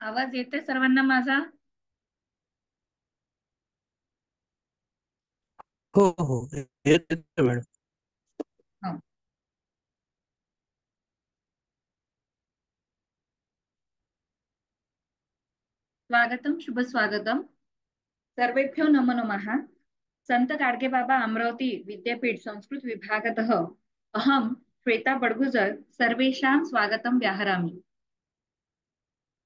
आवाज येते सर्वांना माझा? हो हो येते मॅडम. हो. स्वागतम, शुभ स्वागतम. सर्वेभ्यो नमो नमः. संत गाडगेबाबा अमरावती विद्यापीठ संस्कृत विभागतः अहं श्वेता बडगुजर सर्वेषां स्वागतं व्याहरामि.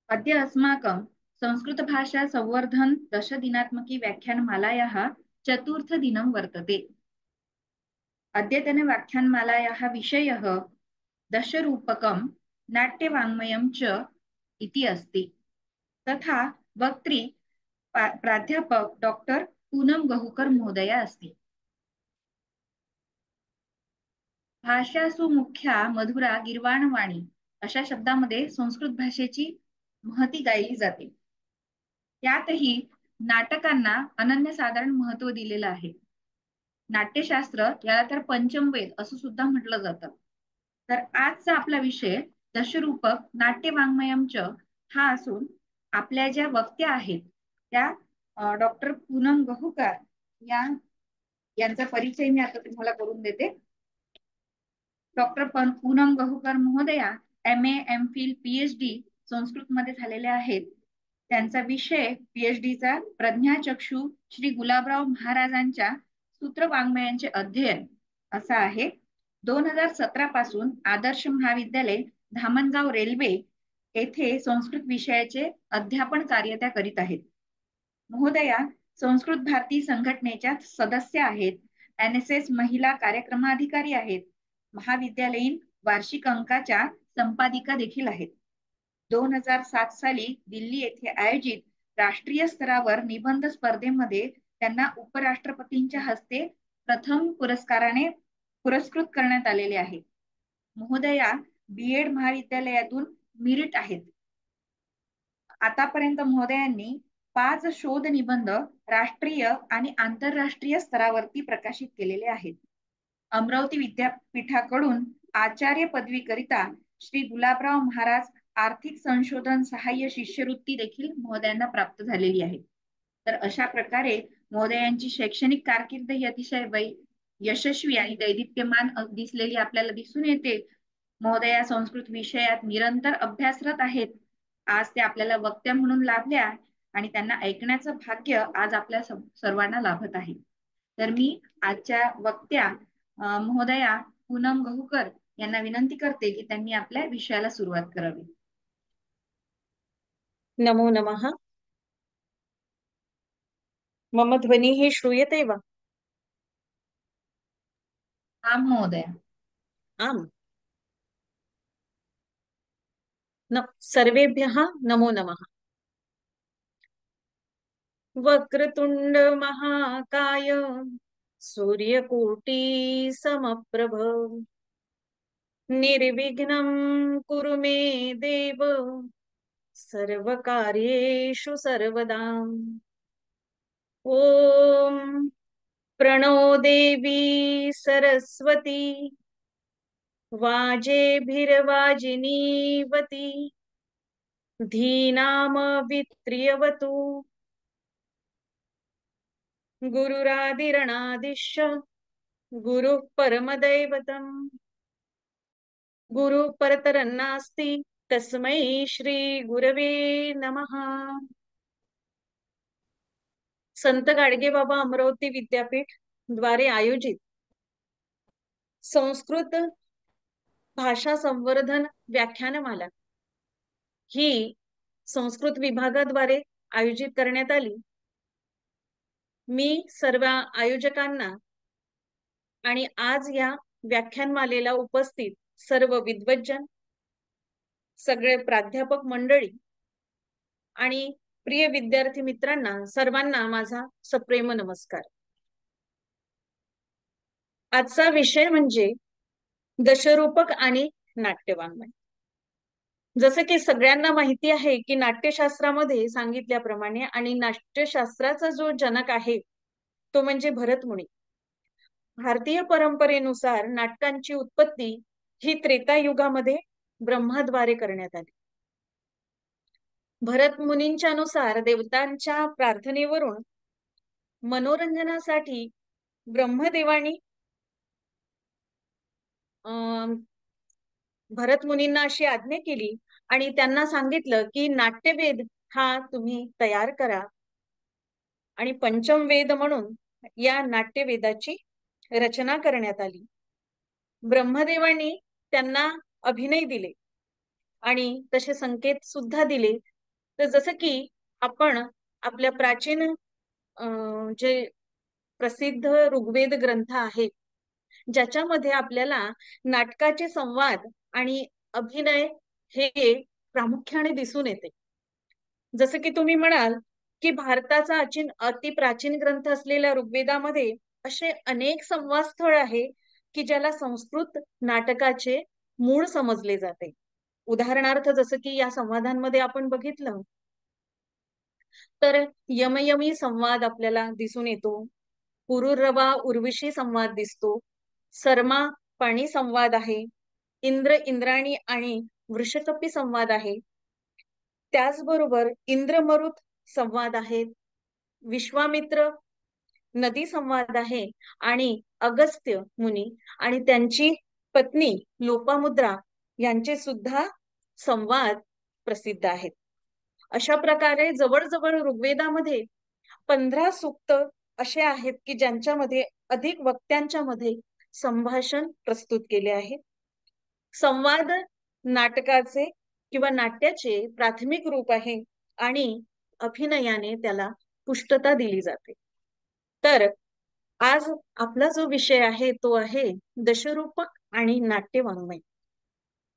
अद्य अस्माकं संस्कृतभाषा संवर्धन दशदिनात्मकी व्याख्यानमालायाः चतुर्थदिनं वर्तते. अद्यतन व्याख्यानमालायाः विषयः दशरूपकं नाट्यवाङ्मयं च इति अस्ति. तथा वक्त्री प्राध्यापक डॉक्टर पूनम गहुकर महोदया अस्ति. भाषासु मुख्या मधुरा गिर्वाणवाणी अशा शब्दामध्ये संस्कृत भाषेची महती गायली जाते. यातही नाटकांना अनन्यसाधारण महत्त्व दिलेलं आहे. नाट्यशास्त्र याला तर पंचमवेद असं सुद्धा म्हटलं जातं. तर आजचा आपला विषय दशरूपक नाट्यवाङ्मयमच हा असून आपल्या ज्या वक्त्या आहेत त्या डॉक्टर पूनम गहुकर यांचा परिचय मी आता तुम्हाला करून देते. डॉक्टर पूनम गहुकर महोदया MA MPhil PhD संस्कृतमध्ये झालेले आहेत. त्यांचा विषय PhDचा प्रज्ञाचक्षू श्री गुलाबराव महाराजांच्या सूत्रवाङ्मयांचे अध्ययन असा आहे. 2017 पासून आदर्श महाविद्यालय धामणगाव रेल्वे येथे संस्कृत विषयाचे अध्यापन कार्य त्या करीत आहेत. महोदया संस्कृत भारती संघटनेच्या सदस्य आहेत. NSS महिला कार्यक्रमाधिकारी आहेत. महाविद्यालयीन वार्षिक अंकाच्या संपादिका देखील आहेत. 2007 साली दिल्ली येथे आयोजित राष्ट्रीय स्तरावर निबंध स्पर्धेमध्ये त्यांना उपराष्ट्रपतींच्या हस्ते प्रथम पुरस्काराने पुरस्कृत करण्यात आलेले आहे. महोदया BEd महाविद्यालयातून मिरिट आहेत. आतापर्यंत महोदयांनी 5 शोध निबंध राष्ट्रीय आणि आंतरराष्ट्रीय स्तरावरती प्रकाशित केलेले आहेत. अमरावती विद्यापीठाकडून आचार्य पदवीकरिता श्री गुलाबराव महाराज आर्थिक संशोधन सहाय्य शिष्यवृत्ती देखील महोदयांना प्राप्त झालेली आहे. तर अशा प्रकारे महोदयांची शैक्षणिक कारकीर्द ही अतिशय यशस्वी आणि दैदिप्यमान दिसलेली आपल्याला दिसून येते. महोदया संस्कृत विषयात निरंतर अभ्यासरत आहेत. आज ते आपल्याला वक्त्या म्हणून लाभल्या आणि त्यांना ऐकण्याचं भाग्य आज आपल्या सर्वांना लाभत आहे. तर मी आजच्या वक्त्या महोदया पूनम गहुकर यांना विनंती करते की त्यांनी आपल्या विषयाला सुरुवात करावी. नमो नमः. मम ध्वनिः श्रूयते वा? आम महोदया. आम्. सर्वेभ्यः नमो नमः. वक्रतुंड महाकाय सूर्यकोटि समप्रभ निर्विघ्नं कुरु मे देव सर्वकार्येषु सर्वदा. ॐ प्रणो देवी सरस्वती वाजेभिर्वाजिनीवती धीनामवित्र्यवतु. गुरुरादिरणादिश्च गुरुः परमदैवतम् गुरुः परतरन्नास्ति तस्मै श्री गुरवे नमः. संत गाडगेबाबा अमरावती विद्यापीठ द्वारे आयोजित संस्कृत भाषा संवर्धन व्याख्यानमाला ही संस्कृत विभागाद्वारे आयोजित करण्यात आली. मी सर्व आयोजकांना आणि आज या व्याख्यानमालेला उपस्थित सर्व विद्वज्जन, सगळे प्राध्यापक मंडळी आणि प्रिय विद्यार्थी मित्रांना सर्वांना माझा सप्रेम नमस्कार. आजचा विषय म्हणजे दशरूपक आणि नाट्यवाङ्मय. जसं की सगळ्यांना माहिती आहे की नाट्यशास्त्रामध्ये सांगितल्याप्रमाणे आणि नाट्यशास्त्राचा जो जनक आहे तो म्हणजे भरतमुनी. भारतीय परंपरेनुसार नाटकांची उत्पत्ती ही त्रेतायुगामध्ये ब्रह्माद्वारे करण्यात आली. भरत मुनींच्या नुसार देवतांच्या प्रार्थनेवरून मनोरंजनासाठी ब्रह्मदेवानी भरत मुनींना अशी आज्ञा केली आणि त्यांना सांगितलं की नाट्यवेद हा तुम्ही तयार करा आणि पंचम वेद म्हणून या नाट्यवेदाची रचना करण्यात आली. ब्रह्मदेवानी त्यांना अभिनय दिले आणि तसे संकेत सुद्धा दिले. तर जसं की आपण आपल्या प्राचीन जे प्रसिद्ध ऋग्वेद ग्रंथ आहे ज्याच्यामध्ये आपल्याला नाटकाचे संवाद आणि अभिनय हे प्रामुख्याने दिसून येते. जसं की तुम्ही म्हणाल की भारताचा अति प्राचीन ग्रंथ असलेल्या ऋग्वेदामध्ये असे अनेक संवाद स्थळ आहे की ज्याला संस्कृत नाटकाचे मूळ समजले जाते. उदाहरणार्थ जसं की या संवादांमध्ये आपण बघितलं तर यमयमी संवाद आपल्याला दिसून येतो, पुरुरवा उर्वशी संवाद दिसतो, सरमा पाणी संवाद आहे, इंद्र इंद्राणी आणि वृषकपी संवाद आहे, त्याचबरोबर इंद्रमरुत संवाद आहेत, विश्वामित्र नदी संवाद आहे आणि अगस्त्य मुनी आणि त्यांची पत्नी लोपामुद्रा यांचे सुद्धा संवाद प्रसिद्ध आहेत. अशा प्रकारे जवळजवळ ऋग्वेदामध्ये 15 सूक्त असे आहेत की ज्यांच्यामध्ये अधिक वक्त्यांच्या मध्ये संभाषण प्रस्तुत केले आहे. संवाद नाटकाचे किंवा नाट्याचे प्राथमिक रूप आहे आणि अभिनयाने त्याला पुष्टता दिली जाते. तर आज आपला जो विषय आहे तो आहे दशरूपक आणि नाट्यवाङ्मय.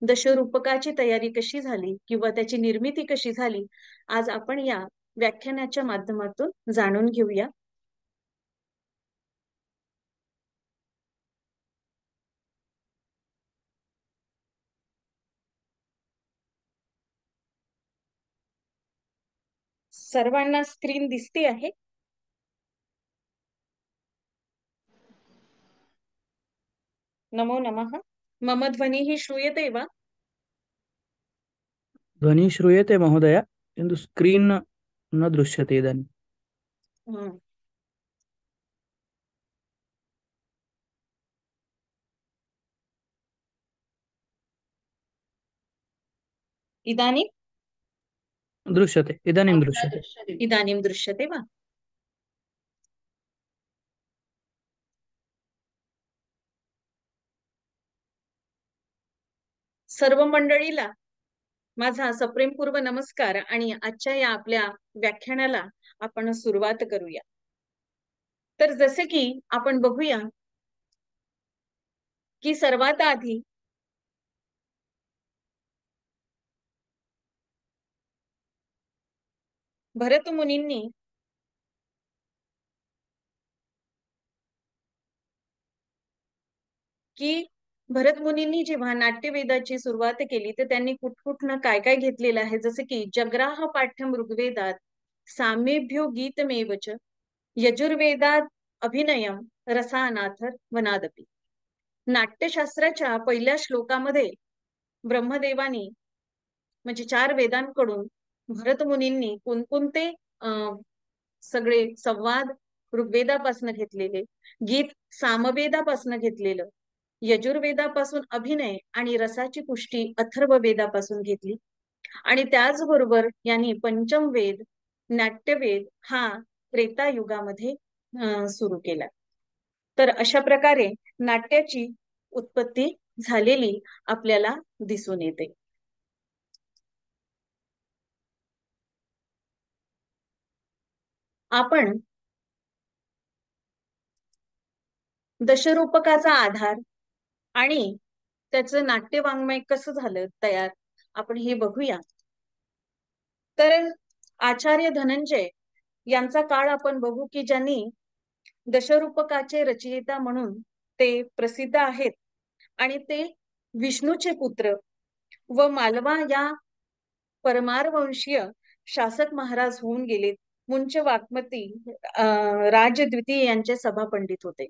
दशरूपकाची तयारी कशी झाली किंवा त्याची निर्मिती कशी झाली आज आपण या व्याख्यानाच्या माध्यमातून जाणून घेऊया. सर्वांना स्क्रीन दिसते आहे? नमो नमः. मम ध्वनिः श्रूयते वा? ध्वनिः श्रूयते महोदय, किन्तु स्क्रीन् न दृश्यते इदानीम्. इदानीं दृश्यते, इदानीं दृश्यते. इदानीं दृश्यते वा? सर्व मंडळीला माझा सप्रेमपूर्व नमस्कार आणि आजच्या या आपल्या व्याख्यानाला आपण सुरुवात करूया. तर जसे की आपण बघूया की सर्वात आधी भरत मुनींनी की भरत मुनींनी जेव्हा नाट्यवेदाची सुरुवात केली तर त्यांनी कुठकुठनं काय काय घेतलेलं आहे. जसे की जग्राह पाठ्यम ऋग्वेदात सामेभ्यो गीतमेवच यजुर्वेदात अभिनयम रसानाथ वनादपी. नाट्यशास्त्राच्या पहिल्या श्लोकामध्ये ब्रह्मदेवानी म्हणजे 4 वेदांकडून भरत मुनींनी कोणकोणते सगळे संवाद ऋग्वेदापासून घेतलेले, गीत सामवेदापासून घेतलेलं, यजुर्वेदापासून अभिनय आणि रसाची पुष्टी अथर्व वेदापासून घेतली आणि त्याचबरोबर यांनी पंचम वेद नाट्यवेद हा त्रेतायुगामध्ये सुरू केला. तर अशा प्रकारे नाट्याची उत्पत्ती झालेली आपल्याला दिसून येते. आपण दशरूपकाचा आधार आणि त्याचं नाट्यवाङ्मय कसं झालं तयार आपण हे बघूया. तर आचार्य धनंजय यांचा काळ आपण बघू की ज्यांनी दशरूपकाचे रचयिता म्हणून ते प्रसिद्ध आहेत आणि ते विष्णूचे पुत्र व मालवा या परमारवंशीय शासक महाराज होऊन गेलेत. मुंच वाग्मती राज द्वितीय यांचे सभा पंडित होते.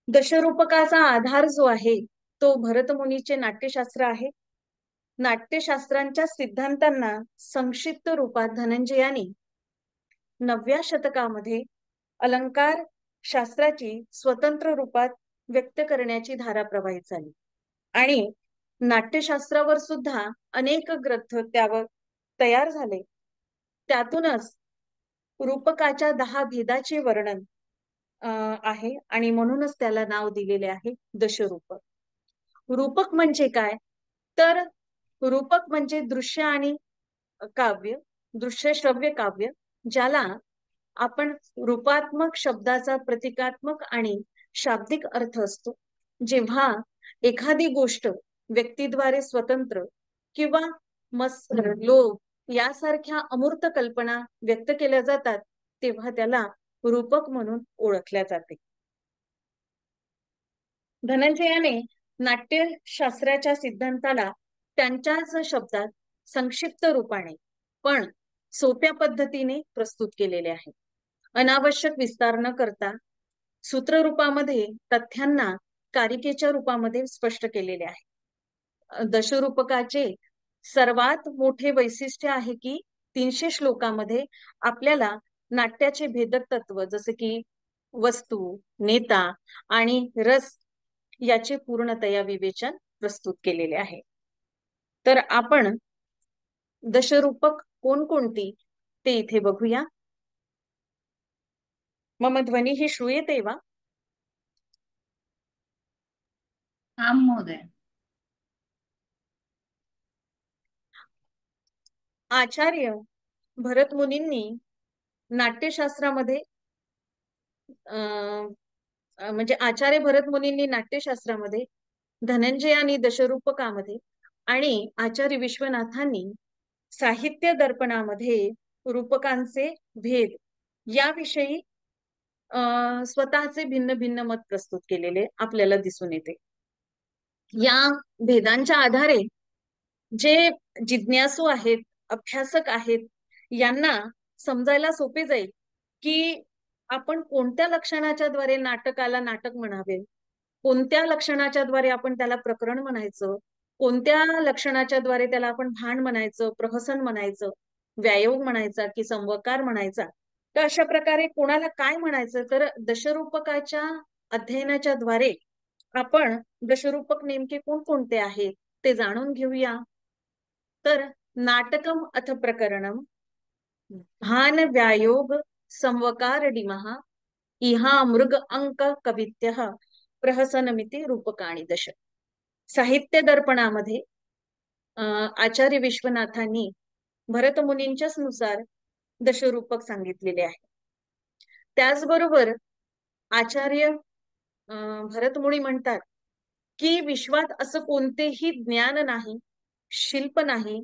दशरूपकाचा आधार जो आहे तो भरत मुनीचे नाट्यशास्त्र आहे. नाट्यशास्त्रांच्या सिद्धांतांना संक्षिप्त रूपात धनंजयानी 9व्या शतकामध्ये अलंकार शास्त्राची स्वतंत्र रूपात व्यक्त करण्याची धारा प्रवाहित झाली आणि नाट्यशास्त्रावर सुद्धा अनेक ग्रंथ त्यावर तयार झाले. त्यातूनच रूपकाच्या 10 भेदाचे वर्णन आहे आणि म्हणूनच त्याला नाव दिलेले आहे दशरूपक. रूपक म्हणजे काय? तर रूपक म्हणजे दृश्य आणि काव्य, दृश्य श्रव्य काव्य, ज्याला आपण रूपात्मक शब्दाचा प्रतिकात्मक आणि शाब्दिक अर्थ असतो. जेव्हा एखादी गोष्ट व्यक्तीद्वारे स्वतंत्र किंवा मत्सर, लोभ यासारख्या अमूर्त कल्पना व्यक्त केल्या जातात तेव्हा त्याला रूपक म्हणून ओळखल्या जाते. धनंजयाने नाट्यशास्त्राच्या सिद्धांताला त्यांच्याच शब्दात संक्षिप्त रूपाने पण सोप्या पद्धतीने प्रस्तुत केलेले आहे. अनावश्यक विस्तार न करता सूत्ररूपामध्ये तथ्यांना कारिकेच्या रूपामध्ये स्पष्ट केलेले आहे. दशरूपकाचे सर्वात मोठे वैशिष्ट्य आहे की 300 श्लोकामध्ये आपल्याला नाट्याचे भेदक तत्व जसे की वस्तू, नेता आणि रस याचे पूर्णतया विवेचन प्रस्तुत केलेले आहे. तर आपण दशरूपक कोणकोणती ते इथे बघूया. मम ध्वनिः श्रूयते वा? आम महोदय. आचार्य भरत मुनींनी नाट्यशास्त्रामध्ये म्हणजे आचार्य भरत मुनींनी नाट्यशास्त्रामध्ये धनंजय आणि दशरूपकामध्ये आणि आचार्य विश्वनाथांनी साहित्य दर्पणामध्ये रूपकांचे भेद याविषयी स्वतःचे भिन्न भिन्न मत प्रस्तुत केलेले आपल्याला दिसून येते. या भेदांच्या आधारे जे जिज्ञासू आहेत, अभ्यासक आहेत, यांना समजायला सोपे जाईल की आपण कोणत्या लक्षणाच्या द्वारे नाटकाला नाटक म्हणावे, कोणत्या लक्षणाच्या द्वारे आपण त्याला प्रकरण म्हणायचं, कोणत्या लक्षणाच्या द्वारे त्याला आपण भान म्हणायचं, प्रहसन म्हणायचं, व्यायोग म्हणायचा की संवकार म्हणायचा. तर अशा प्रकारे कोणाला काय म्हणायचं, तर दशरूपकाच्या अध्ययनाच्या द्वारे आपण दशरूपक नेमके कोणकोणते आहेत ते जाणून घेऊया. तर नाटकम अथ प्रकरणम भान व्यायोग संवकार डिमः इहा मृग अंक कवित्य प्रहसनमिती रूपकाणी दश. साहित्य दर्पणामध्ये आचार्य विश्वनाथांनी भरत मुनींच्याच नुसार दशरूपक सांगितलेले आहे. त्याचबरोबर आचार्य भरत मुनी म्हणतात की विश्वात असं कोणतेही ज्ञान नाही, शिल्प नाही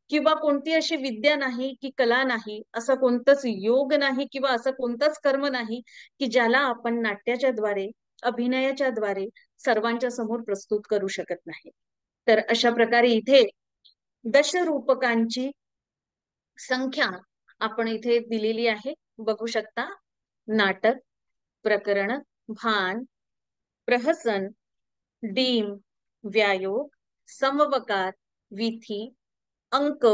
किंवा कोणती अशी विद्या नाही की कला नाही, असा कोणताच योग नाही किंवा असं कोणताच कर्म नाही की ज्याला आपण नाट्याच्या द्वारे, अभिनयाच्या द्वारे सर्वांच्या समोर प्रस्तुत करू शकत नाही. तर अशा प्रकारे इथे दशरूपकांची संख्या आपण इथे दिलेली आहे, बघू शकता. नाटक, प्रकरण, भान, प्रहसन, डीम, व्यायोग, समवकार, विथी, अंक,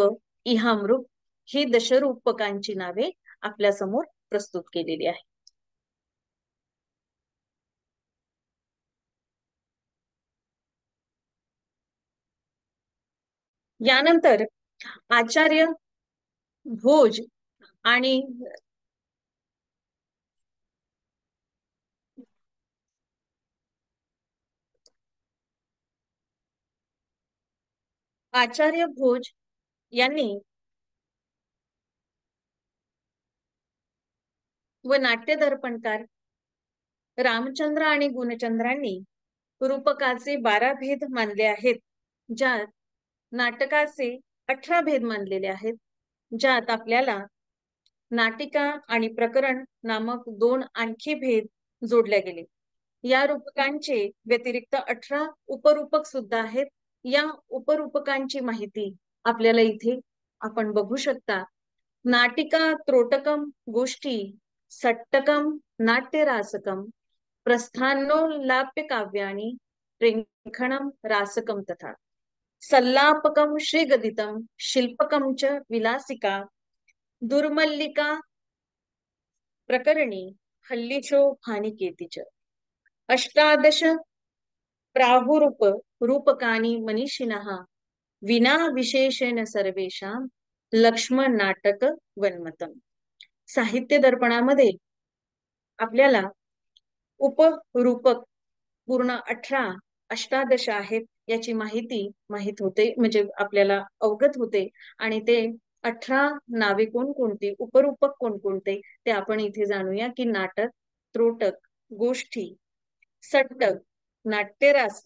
इहामृग ही दशरूपकांची नावे आपल्या समोर प्रस्तुत केलेली आहे. यानंतर आचार्य भोज आणि आचार्य भोज यांनी व नाट्य दर्पणकार रामचंद्र आणि गुणचंद्रांनी रूपकाचे 12 भेद मानले आहेत, ज्यात नाटकाचे 18 भेद मानलेले आहेत, ज्यात आपल्याला नाटिका आणि प्रकरण नामक 2 आणखी भेद जोडले गेले. या रूपकांचे व्यतिरिक्त 18 उपरूपक सुद्धा आहेत. या उपरूपकांची माहिती आपल्याला इथे आपण बघू शकता. नाटिका त्रोटकम गोष्टी, सट्टकम नाट्यरासकम, प्रस्थानोल्लाप्य काव्यानी, प्रेंखणम रासकम तथा. सल्लापकं श्रीगदितं शिल्पकं च विलासिका दुर्मल्लिका प्रकरणी हल्लीशो भानिकेति च अष्टादश प्राहुरूप रूपकानि मनीषिणः विना विशेषेण सर्वेषां लक्ष्मण नाटक वन्मतम. साहित्य दर्पणामध्ये आपल्याला उपरूपक पूर्ण 18 अष्टादश आहेत याची माहिती माहित होते, म्हणजे आपल्याला अवगत होते. आणि ते 18 नावे कोणकोणती, उपरूपक कोणकोणते ते आपण इथे जाणूया. की नाटक, त्रोटक, गोष्ठी, सट्टक, नाट्यरास,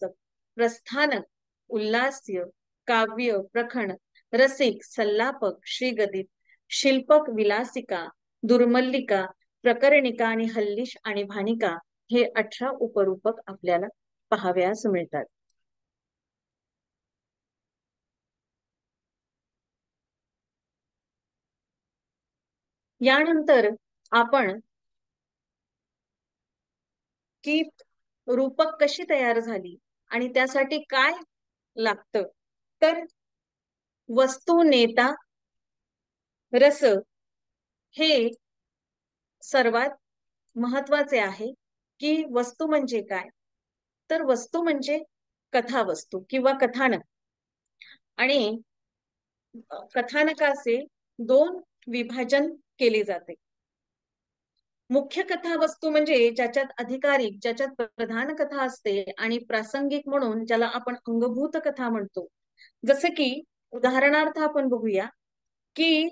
प्रस्थानक, उल्हास्य, काव्य, प्रखण, रसिक, सल्लापक, श्रीगदित, शिल्पक, विलासिका, दुर्मल्लिका, प्रकरणिका आणि हल्लीश आणि भानिका हे 18 उपरूपक आपल्याला पाहाव्यास मिळतात. यानंतर आपण की रूपक कशी तयार झाली आणि त्यासाठी काय लागतं, तर वस्तू, नेता, रस हे सर्वात महत्वाचे आहे. की वस्तू म्हणजे काय, तर वस्तू म्हणजे कथावस्तू किंवा कथानक. आणि कथानकाचे 2 विभाजन केले जाते. मुख्य कथा वस्तू म्हणजे ज्याच्यात अधिकारिक, ज्याच्यात प्रधान कथा असते, आणि प्रासंगिक म्हणून ज्याला आपण अंगभूत कथा म्हणतो. जसे की उदाहरणार्थ आपण बघूया की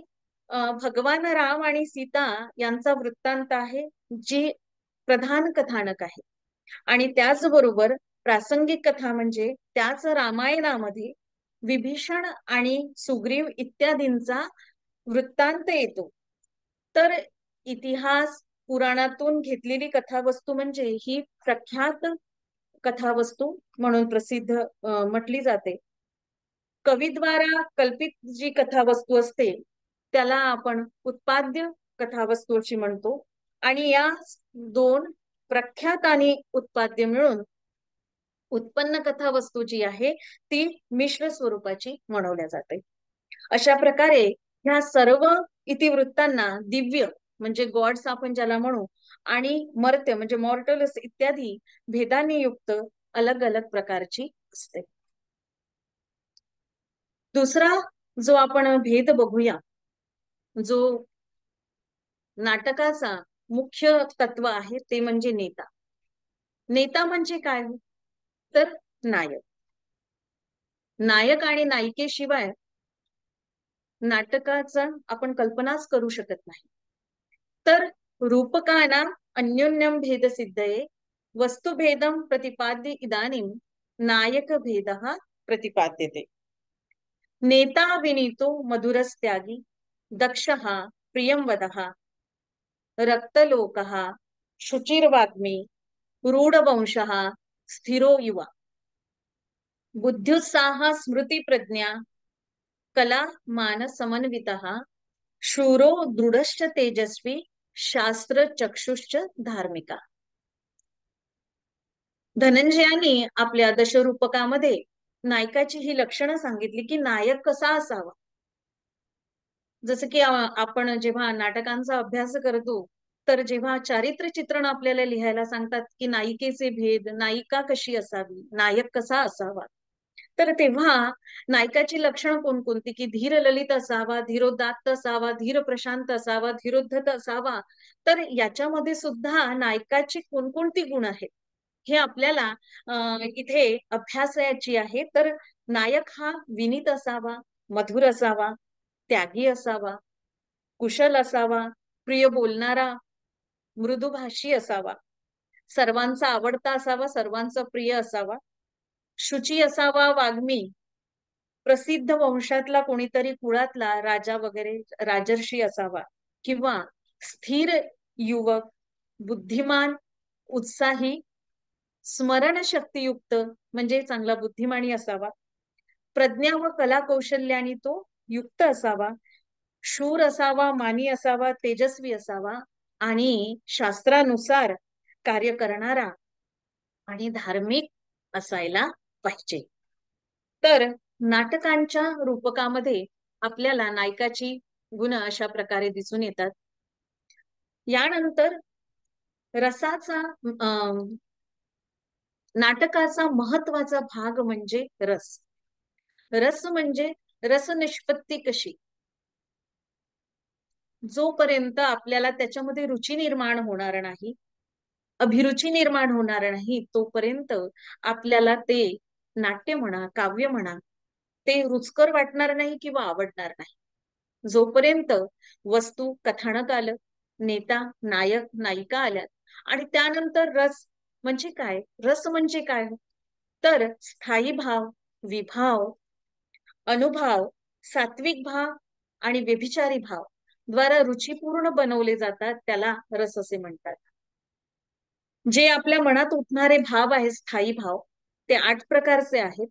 भगवान राम आणि सीता यांचा वृत्तांत आहे, जी प्रधान कथानक आहे. आणि त्याचबरोबर प्रासंगिक कथा म्हणजे त्याच रामायणामध्ये विभीषण आणि सुग्रीव इत्यादींचा वृत्तांत येतो. तर इतिहास पुराणातून घेतलेली कथावस्तू म्हणजे ही प्रख्यात कथावस्तू म्हणून प्रसिद्ध म्हटली जाते. कवीद्वारा कल्पित जी कथावस्तू असते त्याला आपण उत्पाद्य कथावस्तू अशी म्हणतो. आणि या 2 प्रख्यात आणि उत्पाद्य मिळून उत्पन्न कथावस्तू जी आहे ती मिश्र स्वरूपाची म्हणवल्या जाते. अशा प्रकारे ह्या सर्व इतिवृत्तांना दिव्य म्हणजे गॉड्स आपण ज्याला म्हणू, आणि मर्त्य म्हणजे मॉर्टल्स इत्यादी भेदाने युक्त अलग अलग प्रकारची असते. दुसरा जो आपण भेद बघूया, जो नाटकाचा मुख्य तत्व आहे, ते म्हणजे नेता. नेता म्हणजे काय, तर नायक. नायक आणि नायिकेशिवाय नाटकाचा आपण कल्पनाच करू शकत नाही. तर रूपकाना अन्योन्यम भेद सिद्धये वस्तुभेदम प्रतिपाद्य इदानीं नायक भेदः प्रतिपाद्यते. नेता विनीतो मधुरस्त्यागी दक्षः प्रियंवदः रक्तलोकः शुचिर्वाग्मी रूढवंशः स्थिरो युवा बुद्ध्युत्साह स्मृती प्रज्ञा कला मान समन्वितः शूरो दृढश्च तेजस्वी शास्त्र चक्षुश्च धार्मिका. धनंजयांनी आपल्या दशरूपकामध्ये नायकाची ही लक्षणं सांगितली की नायक कसा असावा. जसं की आपण जेव्हा नाटकांचा अभ्यास करतो तर जेव्हा चारित्र्य चित्रण आपल्याला लिहायला सांगतात की नायिकेचे भेद, नायिका कशी असावी, नायक कसा असावा, तर तेव्हा नायकाची लक्षणं कोणकोणती, की धीर ललित असावा, धीरोदात्त असावा, धीर प्रशांत असावा, धीरोद्धत असावा. तर याच्यामध्ये सुद्धा नायकाची कोणकोणती गुण आहेत हे आपल्याला इथे अभ्यासायची आहे. तर नायक हा विनीत असावा, मधुर असावा, त्यागी असावा, कुशल असावा, प्रिय बोलणारा, मृदुभाषी असावा, सर्वांचा आवडता असावा, सर्वांचा प्रिय असावा, शुची असावा, वाग्मी, प्रसिद्ध वंशातला कोणीतरी कुळातला राजा वगैरे राजर्षी असावा, किंवा स्थिर युवक, बुद्धिमान, उत्साही, स्मरणशक्तियुक्त म्हणजे चांगला बुद्धिमानी असावा, प्रज्ञा व कला कौशल्याने तो युक्त असावा, शूर असावा, मानी असावा, तेजस्वी असावा, आणि शास्त्रानुसार कार्य करणारा आणि धार्मिक असायला पाहिजे. तर नाटकांच्या रूपकामध्ये आपल्याला नायकाची गुण अशा प्रकारे दिसून येतात. यानंतर रसाचा नाटकाचा महत्वाचा भाग म्हणजे रस. रस म्हणजे रसनिष्पत्ती कशी. जोपर्यंत आपल्याला त्याच्यामध्ये रुची निर्माण होणार नाही, अभिरुची निर्माण होणार नाही, तोपर्यंत आपल्याला ते नाट्य म्हणा, काव्य म्हणा, ते रुचकर वाटणार नाही किंवा आवडणार नाही. जोपर्यंत वस्तू कथानक आलं, नेता नायक नायिका आल्यात आणि त्यानंतर रस म्हणजे काय, रस म्हणजे काय, तर स्थायी भाव, विभाव, अनुभव, सात्विक भाव आणि व्यभिचारी भाव द्वारा रुचीपूर्ण बनवले जातात, त्याला रस असे म्हणतात. जे आपल्या मनात उठणारे भाव आहेत, स्थायी भाव, ते 8 प्रकारचे आहेत.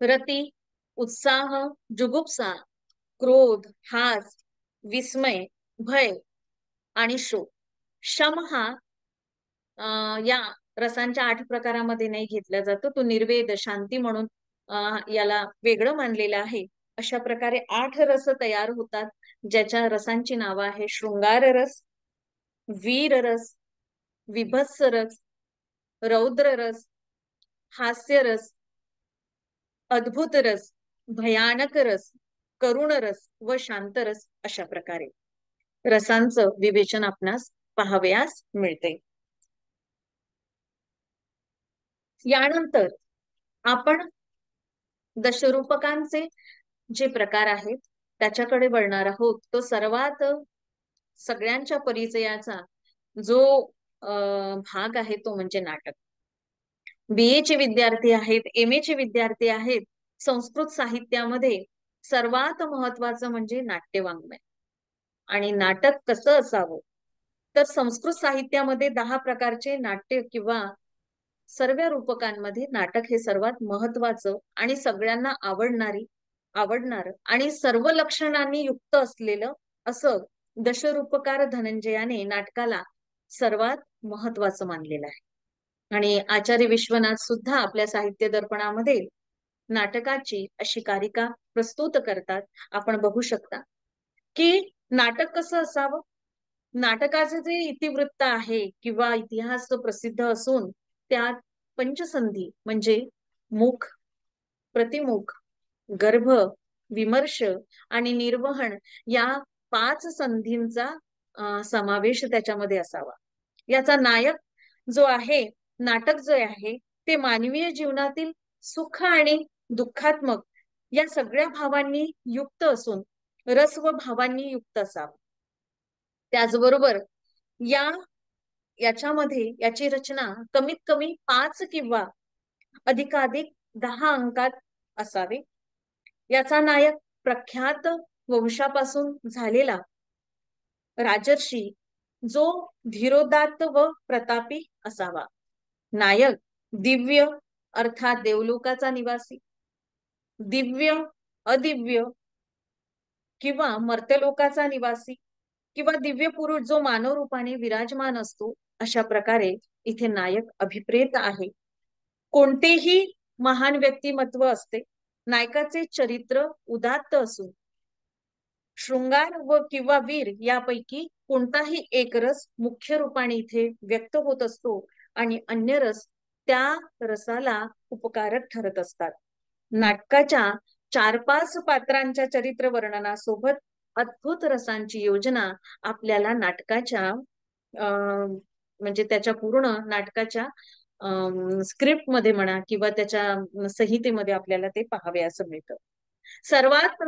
रती, उत्साह, जुगुप्सा, क्रोध, हास, विस्मय, भय आणि शोक. शम हा या रसांच्या 8 प्रकारामध्ये नाही घेतला जातो, तो निर्वेद, शांती म्हणून याला वेगळं मानलेलं आहे. अशा प्रकारे 8 रस तयार होतात, ज्याच्या रसांची नावं आहे शृंगार रस, वीर रस, विभत्स रस, रौद्र रस, हास्य रस, अद्भुत रस, भयानक रस, करुण रस व शांत रस. अशा प्रकारे रसांचं विवेचन आपणास पाहावयास मिळते. यानंतर आपण दशरूपकांचे जे प्रकार आहेत त्याच्याकडे वळणार आहोत. तो सर्वात सगळ्यांच्या परिचयाचा जो भाग आहे तो म्हणजे नाटक. BA चे विद्यार्थी आहेत, MA चे विद्यार्थी आहेत, संस्कृत साहित्यामध्ये सर्वात महत्वाचं म्हणजे नाट्यवाङ्मय. आणि नाटक कसं असावं, तर संस्कृत साहित्यामध्ये 10 प्रकारचे नाट्य किंवा सर्व रूपकांमध्ये नाटक हे सर्वात महत्वाचं आणि सगळ्यांना आवडणार आणि सर्व लक्षणांनी युक्त असलेलं असं दशरूपकार धनंजयाने नाटकाला सर्वात महत्वाचं मानलेलं आहे. आणि आचार्य विश्वनाथ सुद्धा आपल्या साहित्य दर्पणामध्ये नाटकाची अशी कारिका प्रस्तुत करतात. आपण बघू शकता की नाटक कसं असावं. नाटकाचे जे इतिवृत्त आहे किंवा इतिहास प्रसिद्ध असून त्यात पंचसंधी म्हणजे मुख, प्रतिमुख, गर्भ, विमर्श आणि निर्वहन या 5 संधींचा समावेश त्याच्यामध्ये असावा. याचा नायक जो आहे, नाटक जो आहे ते मानवीय जीवनातील सुख आणि दुःखात्मक या सगळ्या भावांनी युक्त असून रस व भावांनी युक्त असावं. त्याचबरोबर याच्यामध्ये याची रचना कमीत कमी 5 किंवा अधिकाधिक 10 अंकात असावे. याचा नायक प्रख्यात वंशापासून झालेला राजर्षी जो धीरोदात्त व प्रतापी असावा. नायक दिव्य अर्थात देवलोकाचा निवासी, दिव्य, अदिव्य किंवा मर्त्यलोकाचा निवासी किंवा दिव्य पुरुष जो मानव रूपाने विराजमान असतो. अशा प्रकारे इथे नायक अभिप्रेत आहे. कोणतेही महान व्यक्तिमत्व असते, नायकाचे चरित्र उदात्त असून शृंगार व किंवा वीर यापैकी कोणताही एक रस मुख्य रूपाने इथे व्यक्त होत असतो आणि अन्य रस त्या रसाला उपकारक ठरत असतात. नाटकाच्या 4-5 पात्रांच्या चरित्र वर्णनासोबत अद्भुत रसांची योजना आपल्याला नाटकाच्या म्हणजे त्याच्या पूर्ण नाटकाच्या स्क्रिप्ट मध्ये म्हणा किंवा त्याच्या संहितेमध्ये आपल्याला ते पाहावे असं मिळतं. सर्वात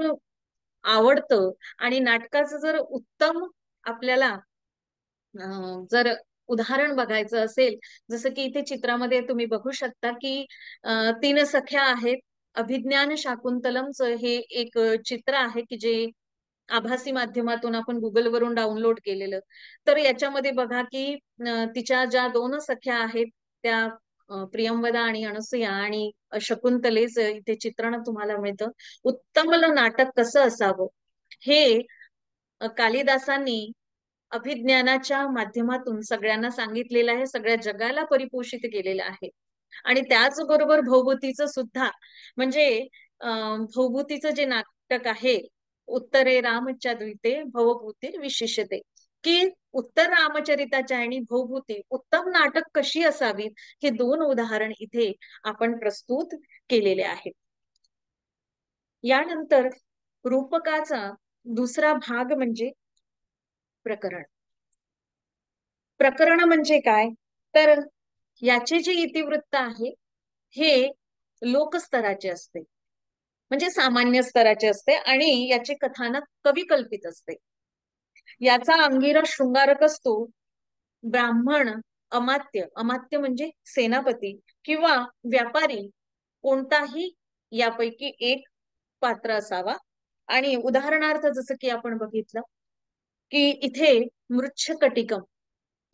आवडतं आणि नाटकाचं जर उत्तम आपल्याला जर उदाहरण बघायचं असेल, जसं की इथे चित्रामध्ये तुम्ही बघू शकता की 3 सख्या आहेत. अभिज्ञान शाकुंतलमचं हे एक चित्र आहे की जे आभासी माध्यमातून आपण गुगलवरून डाउनलोड केलेलं. तर याच्यामध्ये बघा की तिच्या ज्या 2 सख्या आहेत त्या प्रियंवदा आणि अनसूया आणि शकुंतलेचं इथे चित्रण तुम्हाला मिळतं. उत्तम नाटक कसं असावं हे कालिदासांनी अभिज्ञानाच्या माध्यमातून सगळ्यांना सांगितलेलं आहे, सगळ्या जगाला परिपोषित केलेलं आहे. आणि त्याचबरोबर भवभूतीचं सुद्धा, म्हणजे भवभूतीचं जे नाटक आहे, उत्तरे रामच्या द्विते भवभूती विशिष्यते, की उत्तर रामचरिताच्या आणि भवभूती उत्तम नाटक कशी असावीत, हे दोन उदाहरण इथे आपण प्रस्तुत केलेले आहेत. यानंतर रूपकाचा दुसरा भाग म्हणजे प्रकरण. प्रकरण म्हणजे काय, तर याचे जे इतिवृत्त आहे हे लोकस्तराचे असते, म्हणजे सामान्य स्तराचे असते, आणि याचे कथानक कविकल्पित असते. याचा अंगिरा शृंगारक असतो ब्राह्मण, अमात्य, अमात्य म्हणजे सेनापती किंवा व्यापारी, कोणताही यापैकी एक पात्र असावा. आणि उदाहरणार्थ जसं की आपण बघितलं की इथे मृच्छकटिकम,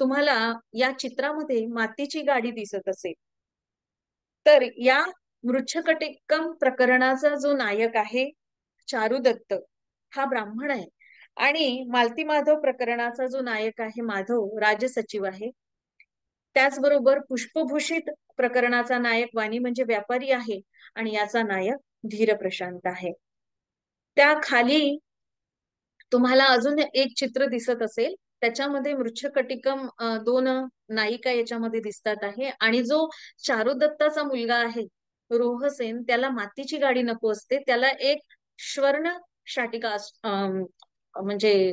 तुम्हाला या चित्रामध्ये मातीची गाडी दिसत असेल, तर या मृच्छकटिकम प्रकरणाचा जो नायक आहे चारुदत्त, हा ब्राह्मण आहे. आणि मालती माधव प्रकरणाचा जो नायक आहे माधव, राजसचिव आहे. त्याचबरोबर पुष्पभूषित प्रकरणाचा नायक वाणी म्हणजे व्यापारी आहे, आणि याचा नायक धीर प्रशांत आहे. त्या खाली तुम्हाला अजून एक चित्र दिसत असेल, त्याच्यामध्ये मृच्छकटिकम दोन नायिका याच्यामध्ये दिसतात आहे. आणि जो चारुदत्ताचा मुलगा आहे रोहसेन, त्याला मातीची गाडी नको असते, त्याला एक स्वर्ण शाटिका म्हणजे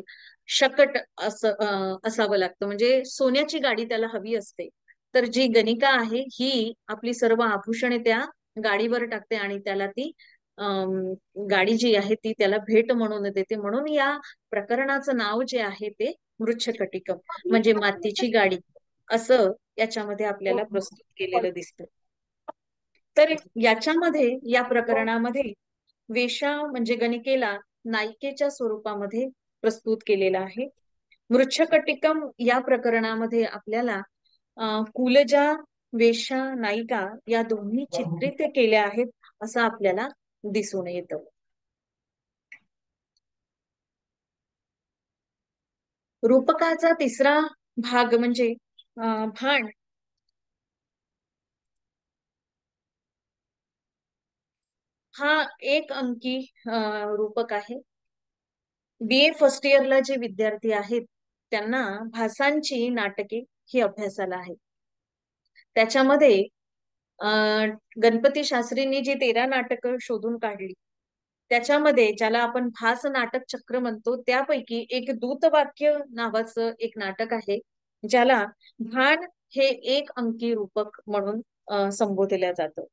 शकट असं असावं लागतं, म्हणजे सोन्याची गाडी त्याला हवी असते. तर जी गणिका आहे ही आपली सर्व आभूषणे त्या गाडीवर टाकते आणि त्याला ती गाडी जी आहे ती त्याला भेट म्हणून देते. म्हणून या प्रकरणाचं नाव जे आहे ते मृच्छकटिकम, म्हणजे मातीची गाडी, असं याच्यामध्ये आपल्याला प्रस्तुत केलेलं दिसतं. तर याच्यामध्ये, या प्रकरणामध्ये वेश्या म्हणजे गणिकेला नायिकेच्या स्वरूपामध्ये प्रस्तुत केलेला आहे. मृच्छकटिकम या प्रकरणामध्ये आपल्याला कुलजा, वेश्या, नायिका या दोन्ही चित्रित केल्या आहेत असं आपल्याला दिसून येतं. रूपकाचा तिसरा भाग म्हणजे भाण. हा एक अंकी रूपक आहे. BA फर्स्ट इयरला जे विद्यार्थी आहेत त्यांना भासांची नाटके ही अभ्यासाला आहेत. त्याच्यामध्ये गणपती शास्त्रींनी जी 13 नाटकं शोधून काढली, त्याच्यामध्ये ज्याला आपण भास नाटक चक्र म्हणतो, त्यापैकी एक दूतवाक्य नावाचं एक नाटक आहे, ज्याला भान हे एक अंकी रूपक म्हणून संबोधलं जातं.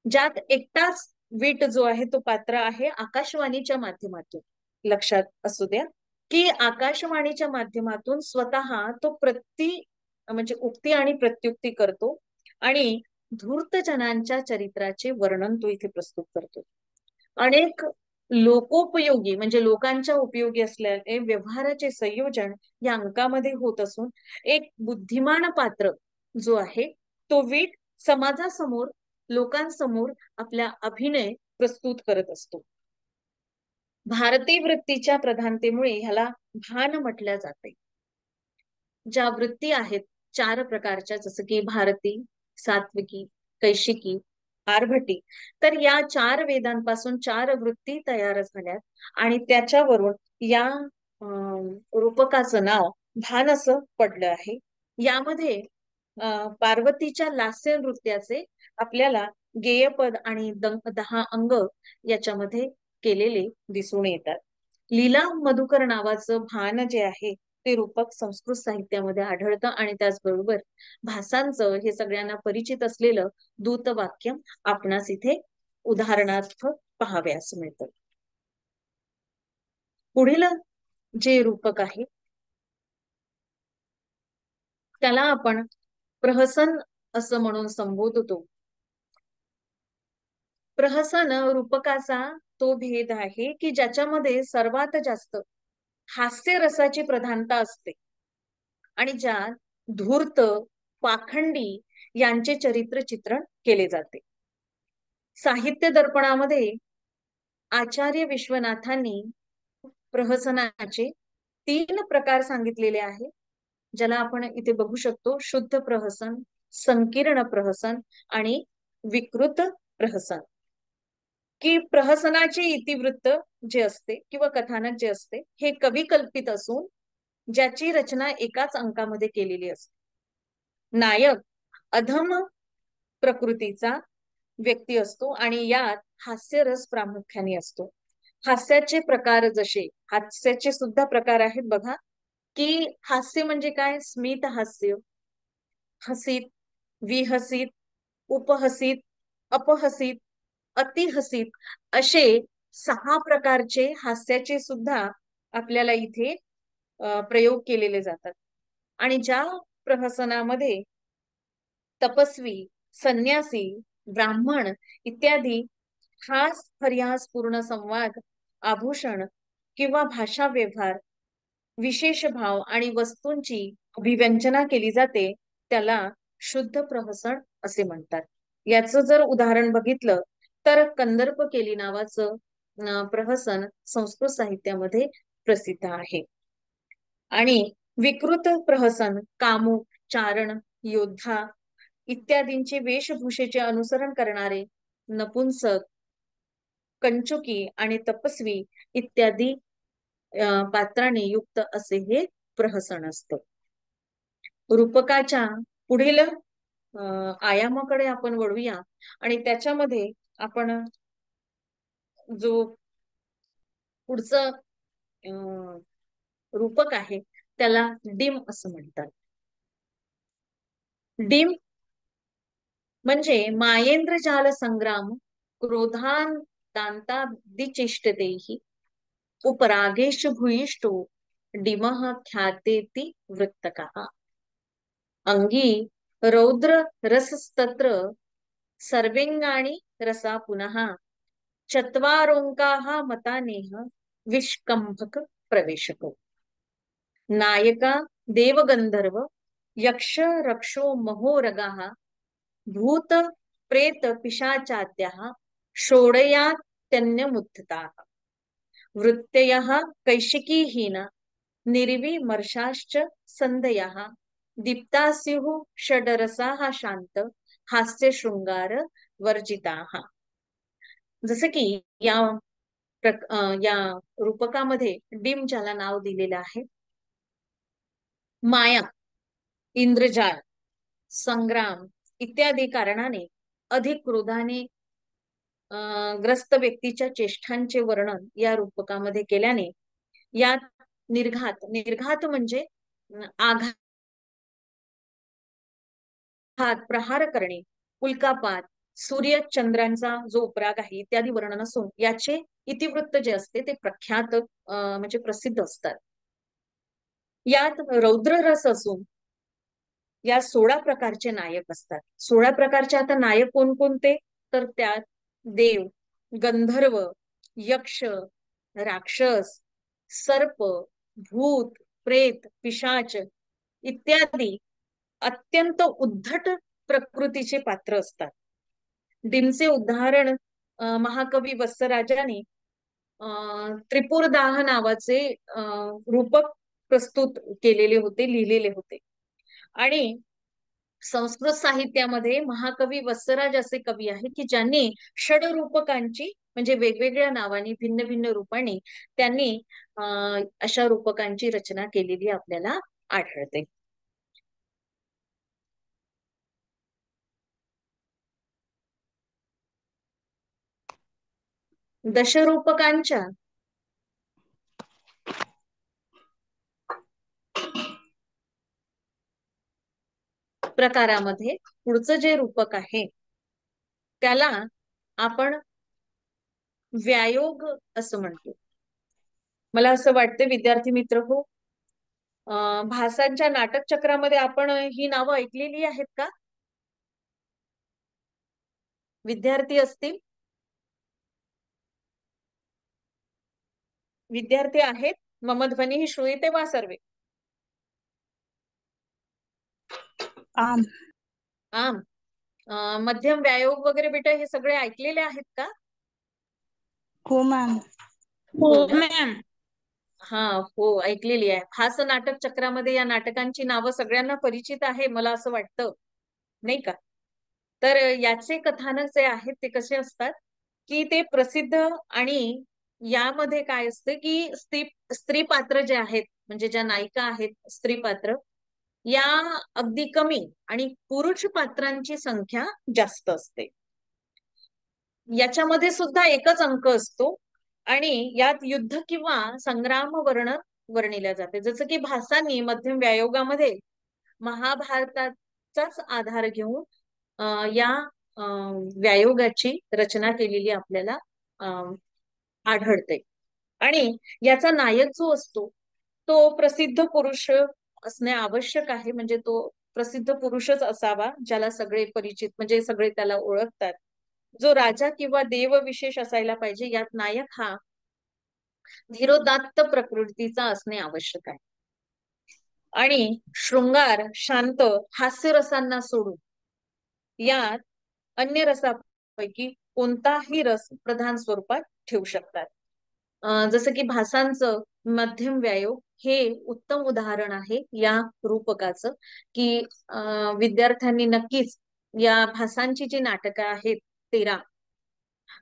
ज्यात एकटाच वीट जो आहे तो पात्र आहे आकाशवाणीच्या माध्यमातून. लक्षात असू द्या की आकाशवाणीच्या माध्यमातून स्वतः तो म्हणजे उक्ती आणि प्रत्युक्ती करतो, आणि धूर्तजनांच्या चरित्राचे वर्णन तो इथे प्रस्तुत करतो. अनेक लोकोपयोगी म्हणजे लोकांच्या उपयोगी असलेले व्यवहाराचे संयोजन या अंकामध्ये होत असून, एक बुद्धिमान पात्र जो आहे तो वीट समाजासमोर, लोकांसमोर आपला अभिनय प्रस्तुत करत असतो. भारतीय वृत्तीच्या प्रधानतेमुळे ह्याला भान म्हटल्या जाते. ज्या वृत्ती आहेत 4 प्रकारच्या, जसं की भारती, सात्विकी, कैशिकी, आर्भटी, तर या 4 वेदांपासून 4 वृत्ती तयार झाल्यात, आणि त्याच्यावरून या रूपकाचं नाव भान असं पडलं आहे. यामध्ये पार्वतीच्या लास्य नृत्याचे आपल्याला गेयपद आणि 10 अंग याच्यामध्ये केलेले दिसून येतात. लीला मधुकर नावाचं भान जे आहे ते रूपक संस्कृत साहित्यामध्ये आढळतं, आणि त्याचबरोबर भासांचं हे सगळ्यांना परिचित असलेलं दूतवाक्य आपणास इथे उदाहरणार्थ पाहाव्यास मिळतं. पुढील जे रूपक आहे त्याला आपण प्रहसन असं म्हणून संबोधतो. प्रहसन रूपकाचा तो भेद आहे की ज्याच्यामध्ये सर्वात जास्त हास्य रसाची प्रधानता असते, आणि ज्यात धूर्त, पाखंडी यांचे चरित्र चित्रण केले जाते. साहित्य दर्पणामध्ये आचार्य विश्वनाथांनी प्रहसनाचे 3 प्रकार सांगितलेले आहे, ज्याला आपण इथे बघू शकतो. शुद्ध प्रहसन, संकीर्ण प्रहसन आणि विकृत प्रहसन. की प्रहसनाचे इतिवृत्त जे असते किंवा कथानक जे असते हे कवी कल्पित असून ज्याची रचना एकाच अंकामध्ये केलेली असते. नायक अधम प्रकृतीचा व्यक्ती असतो आणि यात हास्यरस प्रामुख्याने असतो. हास्याचे प्रकार जसे, हास्याचे सुद्धा प्रकार आहेत बघा, की हास्य म्हणजे काय? स्मित हास्य, हसित, विहसित, उपहसित, अपहसित, अतिहसित असे 6 प्रकारचे हास्याचे सुद्धा आपल्याला इथे प्रयोग केलेले जातात. आणि ज्या प्रहसनामध्ये तपस्वी, संन्यासी, ब्राह्मण इत्यादी हास हरियास पूर्ण संवाद, आभूषण किंवा भाषा व्यवहार, विशेष भाव आणि वस्तूंची अभिव्यंजना केली जाते त्याला शुद्ध प्रहसन असे म्हणतात. याचं जर उदाहरण बघितलं तर कंदर्प केली नावाचं प्रहसन संस्कृत साहित्यामध्ये प्रसिद्ध आहे. आणि विकृत प्रहसन कामुक, चारण, योद्धा इत्यादींचे वेशभूषेचे अनुसरण करणारे नपुंसक, कंचुकी आणि तपस्वी इत्यादी पात्राने युक्त असे हे प्रहसन असतं. रूपकाच्या पुढील आयामाकडे आपण वळूया आणि त्याच्यामध्ये आपण जो पुढचं रूपक आहे त्याला डिम असं म्हणतात. डिम म्हणजे मायेंद्र जाल संग्राम क्रोधान दांतादिचेष्टतेहि उपरागेश भूयिष्ठो डिमः ख्यातेति वृत्तकः. अंगी रौद्र रसस्तत्र सर्वेंगाणी रसा पुनः चत्वारोंकाः मतानेह विष्कंभक प्रवेशको. नायका देवगंधर्व यक्ष रक्षो महोरगाः भूत प्रेत पिशाचाद्याः षोडयात्यन्यमुत्थिताः. वृत्तयः कैशिकीहीन निर्विमर्शाश्च संदयः दीप्ता स्युः षडरसाः शांत हास्य शृंगार वर्जिताः. जसं की या रूपकामध्ये डिम ज्याला नाव दिलेलं आहे, माया, इंद्रजाळ, संग्राम इत्यादी कारणाने अधिक क्रोधाने ग्रस्त व्यक्तीच्या चेष्टांचे वर्णन या रूपकामध्ये केल्याने यात निर्घात म्हणजे आघात, प्रहार करणे, उल्कापात, सूर्य चंद्रांचा जो उपराग आहे इत्यादी वर्णन असून याचे इतिवृत्त जे असते ते प्रख्यात म्हणजे प्रसिद्ध असतात. यात रौद्र रस असून या 16 प्रकारचे नायक असतात. 16 प्रकारचे आता नायक कोणकोणते? तर त्यात देव, गंधर्व, यक्ष, राक्षस, सर्प, भूत, प्रेत, पिशाच इत्यादी अत्यंत उद्धट प्रकृतीचे पात्र असतात. डिमचे उदाहरण महाकवी वत्सराजाने त्रिपुरदाह नावाचे रूपक प्रस्तुत केलेले होते, लिहिलेले होते. आणि संस्कृत साहित्यामध्ये महाकवी वत्सराज असे कवी आहेत की ज्यांनी षडरूपकांची म्हणजे वेगवेगळ्या नावाने भिन्न भिन्न रूपाने त्यांनी अशा रूपकांची रचना केलेली आपल्याला आढळते. दशरूपकांच्या प्रकारामध्ये पुढचं जे रूपक आहे त्याला आपण व्यायोग असं म्हणतो. मला असं वाटतं विद्यार्थी मित्र हो, भासांच्या नाटक चक्रामध्ये आपण ही नावं ऐकलेली आहेत का? विद्यार्थी असतील? विद्यार्थी आहेत? मम ध्वनी श्रूयते वा सर्वे? आम. आम. मध्यम व्यायोग वगैरे बेटा हे सगळे ऐकलेले आहेत का? हो मॅम. हो मॅम. हा हो, ऐकलेली आहे. भास नाटक चक्रामध्ये या नाटकांची नावं सगळ्यांना परिचित आहे मला असं वाटतं. नाही का? तर याचे कथानक जे आहेत ते कसे असतात की ते प्रसिद्ध, आणि यामध्ये काय असतं की स्त्री पात्र जे आहेत, म्हणजे ज्या नायिका आहेत स्त्री पात्र, या अगदी कमी आणि पुरुष पात्रांची संख्या जास्त असते. याच्यामध्ये सुद्धा एकच अंक असतो आणि यात युद्ध किंवा संग्राम वर्णिल्या जाते. जसं की भासांनी मध्यम व्यायोगामध्ये महाभारताचाच आधार घेऊन या व्यायोगाची रचना केलेली आपल्याला आढळते. आणि याचा नायक जो असतो तो प्रसिद्ध पुरुष असणे आवश्यक आहे. म्हणजे तो प्रसिद्ध पुरुषच असावा, ज्याला सगळे परिचित, म्हणजे सगळे त्याला ओळखतात. जो राजा किंवा देव विशेष असायला पाहिजे. यात नायक हा धीरोदात्त प्रकृतीचा असणे आवश्यक आहे. आणि शृंगार, शांत, हास्यरसांना सोडून यात अन्य रसापैकी कोणताही रस प्रधान स्वरूपात ठेवू शकतात. जसं की भासांचं मध्यम व्यायोग हे उत्तम उदाहरण आहे या रूपकाचं, की विद्यार्थ्यांनी नक्कीच या भासांची जी नाटकं आहेत 13,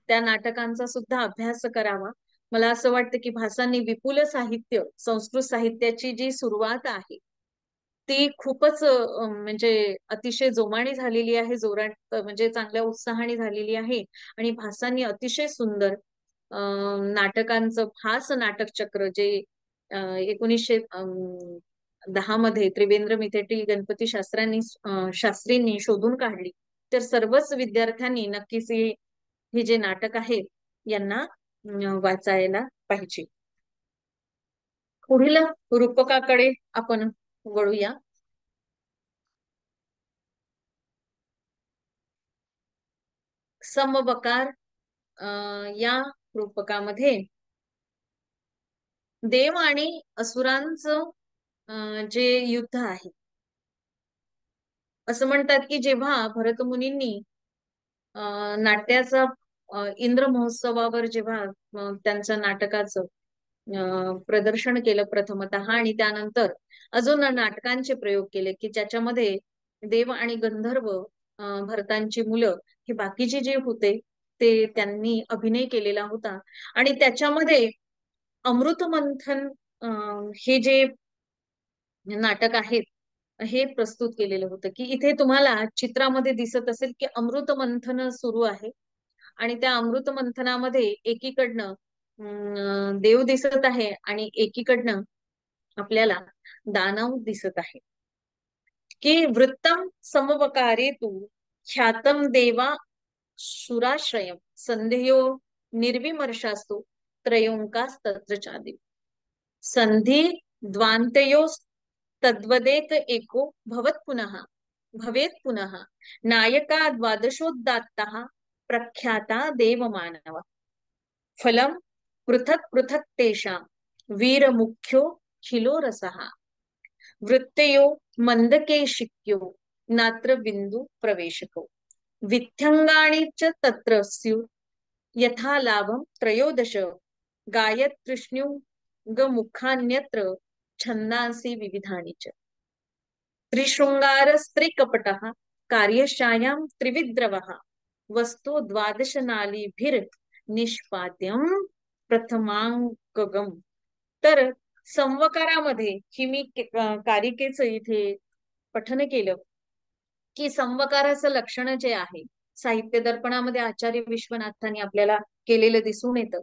त्या नाटकांचा सुद्धा अभ्यास करावा. मला असं वाटतं की भासांनी विपुल साहित्य, संस्कृत साहित्याची जी सुरुवात आहे ती खूपच म्हणजे अतिशय जोमाने झालेली आहे, जोरात म्हणजे चांगल्या उत्साहाने झालेली आहे. आणि भासांनी अतिशय सुंदर नाटकांचं भास नाटक चक्र जे 1910 मध्ये त्रिवेंद्र मिथेटी गणपती शास्त्रींनी शोधून काढली. तर सर्वच विद्यार्थ्यांनी नक्कीच हे जे नाटक आहे यांना वाचायला पाहिजे. पुढील रूपकाकडे आपण वळूया. समवकार या रूपकामध्ये देव आणि असुरांचं जे युद्ध आहे. असं म्हणतात की जेव्हा भरत मुनींनी नाट्याचा इंद्र महोत्सवावर जेव्हा त्यांचं नाटकाचं प्रदर्शन केलं प्रथमतः, आणि त्यानंतर अजून नाटकांचे प्रयोग केले की ज्याच्यामध्ये देव आणि गंधर्व, भरतांची मुलं, हे बाकीचे जे होते ते त्यांनी अभिनय केलेला होता. आणि त्याच्यामध्ये अमृत मंथन हे जे नाटक आहेत हे प्रस्तुत केलेलं होतं. की इथे तुम्हाला चित्रामध्ये दिसत असेल की अमृत मंथन सुरू आहे आणि त्या अमृत मंथनामध्ये एकीकडनं देव दिसत आहे आणि एकीकडनं आपल्याला दानव दिसत आहे. की वृत्तम समवकारे तू ख्यातम देवा सुराश्रयम संध्ययो निर्विमर्शास्तु त्रयोंकास्तत्र चादि संधी द्वांतयो तद्वदेक एको भवेत् पुनः नायका द्वादशोदात्तः प्रख्याता देवमानव फलम पृथक् पृथक् तेषां वीरमुख्यो खिलो रसः वृत्तयो मंदकेशिक्यो नात्र बिंदु प्रवेशको विथ्यंगाणि च तत्र स्युः यथा लाभं त्रयोदश गायत्रिष्णुगमुखान्यत्र छन्दांसि विविधानि च त्रिशृंगारस्त्रिकपटः कार्यशायां त्रिविद्रवः वस्तु द्वादश नालीभिर्निष्पाद्यं प्रथमांकगम. तर संवकारामध्ये ही मी कारिकेचं इथे पठन केलं की संवकाराचं लक्षण जे आहे साहित्य दर्पणामध्ये आचार्य विश्वनाथांनी आपल्याला केलेलं दिसून येतं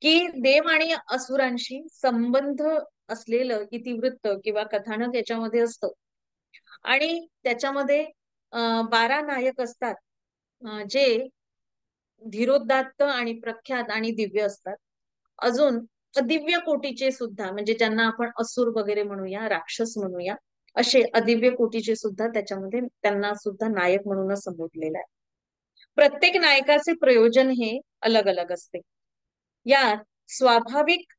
की देव आणि असुरांशी संबंध असलेलं इतिवृत्त किंवा कथानक याच्यामध्ये असतं. आणि त्याच्यामध्ये 12 नायक असतात जे धीरोदात्त आणि प्रख्यात आणि दिव्य असतात. अजून अदिव्य कोटीचे सुद्धा, म्हणजे ज्यांना आपण असुर वगैरे म्हणूया, राक्षस म्हणूया, असे अदिव्य कोटीचे सुद्धा त्याच्यामध्ये त्यांना सुद्धा नायक म्हणूनच संबोधलेलं आहे. प्रत्येक नायकाचे प्रयोजन हे अलग अलग असते. यात स्वाभाविक,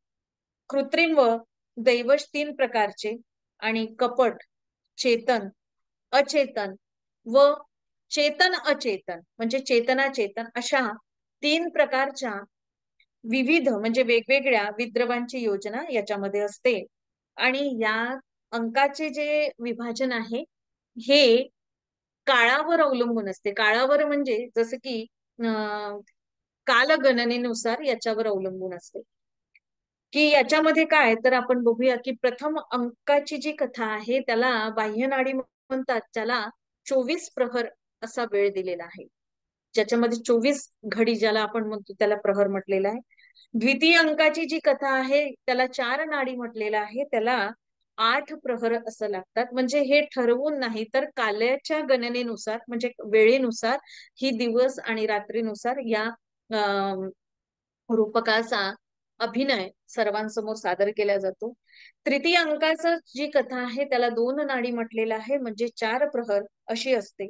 कृत्रिम व दैवश 3 प्रकारचे आणि कपट, चेतन, अचेतन व चेतन अचेतन म्हणजे चेतनाचेतन अशा 3 प्रकारच्या विविध म्हणजे वेगवेगळ्या विद्रवांची योजना याच्यामध्ये असते. आणि या अंकाचे जे विभाजन आहे हे काळावर अवलंबून असते. काळावर म्हणजे जसं की कालगणनेनुसार याच्यावर अवलंबून असते. की याच्यामध्ये काय तर आपण बघूया की प्रथम अंकाची जी कथा आहे त्याला बाह्यनाडी म्हणतात, त्याला 24 प्रहर असा वेळ दिलेला आहे, ज्याच्यामध्ये 24 घडी ज्याला आपण म्हणतो त्याला प्रहर म्हटलेला आहे. द्वितीय अंकाची जी कथा आहे त्याला 4 नाडी म्हटलेला आहे, त्याला 8 प्रहर असं लागतात. म्हणजे हे ठरवून नाही तर काल्याच्या गणनेनुसार म्हणजे वेळेनुसार ही दिवस आणि रात्रीनुसार या रूपकाचा अभिनय सर्वांसमोर सादर केला जातो. तृतीय अंकाचं जी कथा आहे त्याला 2 नाडी म्हटलेलं आहे, म्हणजे 4 प्रहर अशी असते.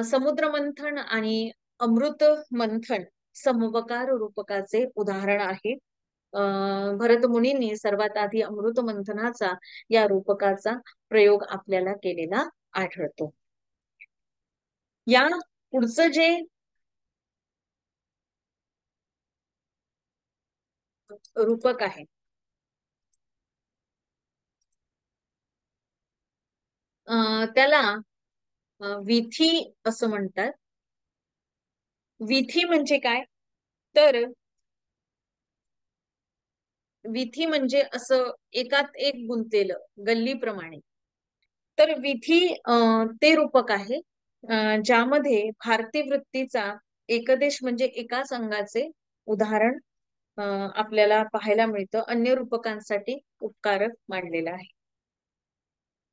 समुद्र मंथन आणि अमृत मंथन समवकार रूपकाचे उदाहरण आहे. भरत मुनींनी सर्वात आधी अमृत मंथनाचा या रूपकाचा प्रयोग आपल्याला केलेला आढळतो. या पुढचं जे रूपक आहे त्याला विथी असं म्हणतात. विथी म्हणजे काय तर विथी म्हणजे असं एकात एक गुंतलेलं गल्लीप्रमाणे. तर विथी ते रूपक आहे ज्यामध्ये भारतीय वृत्तीचा एकदेश म्हणजे एकाच अंगाचे उदाहरण आपल्याला पाहायला मिळतं. अन्य रूपकांसाठी उपकारक मांडलेलं आहे.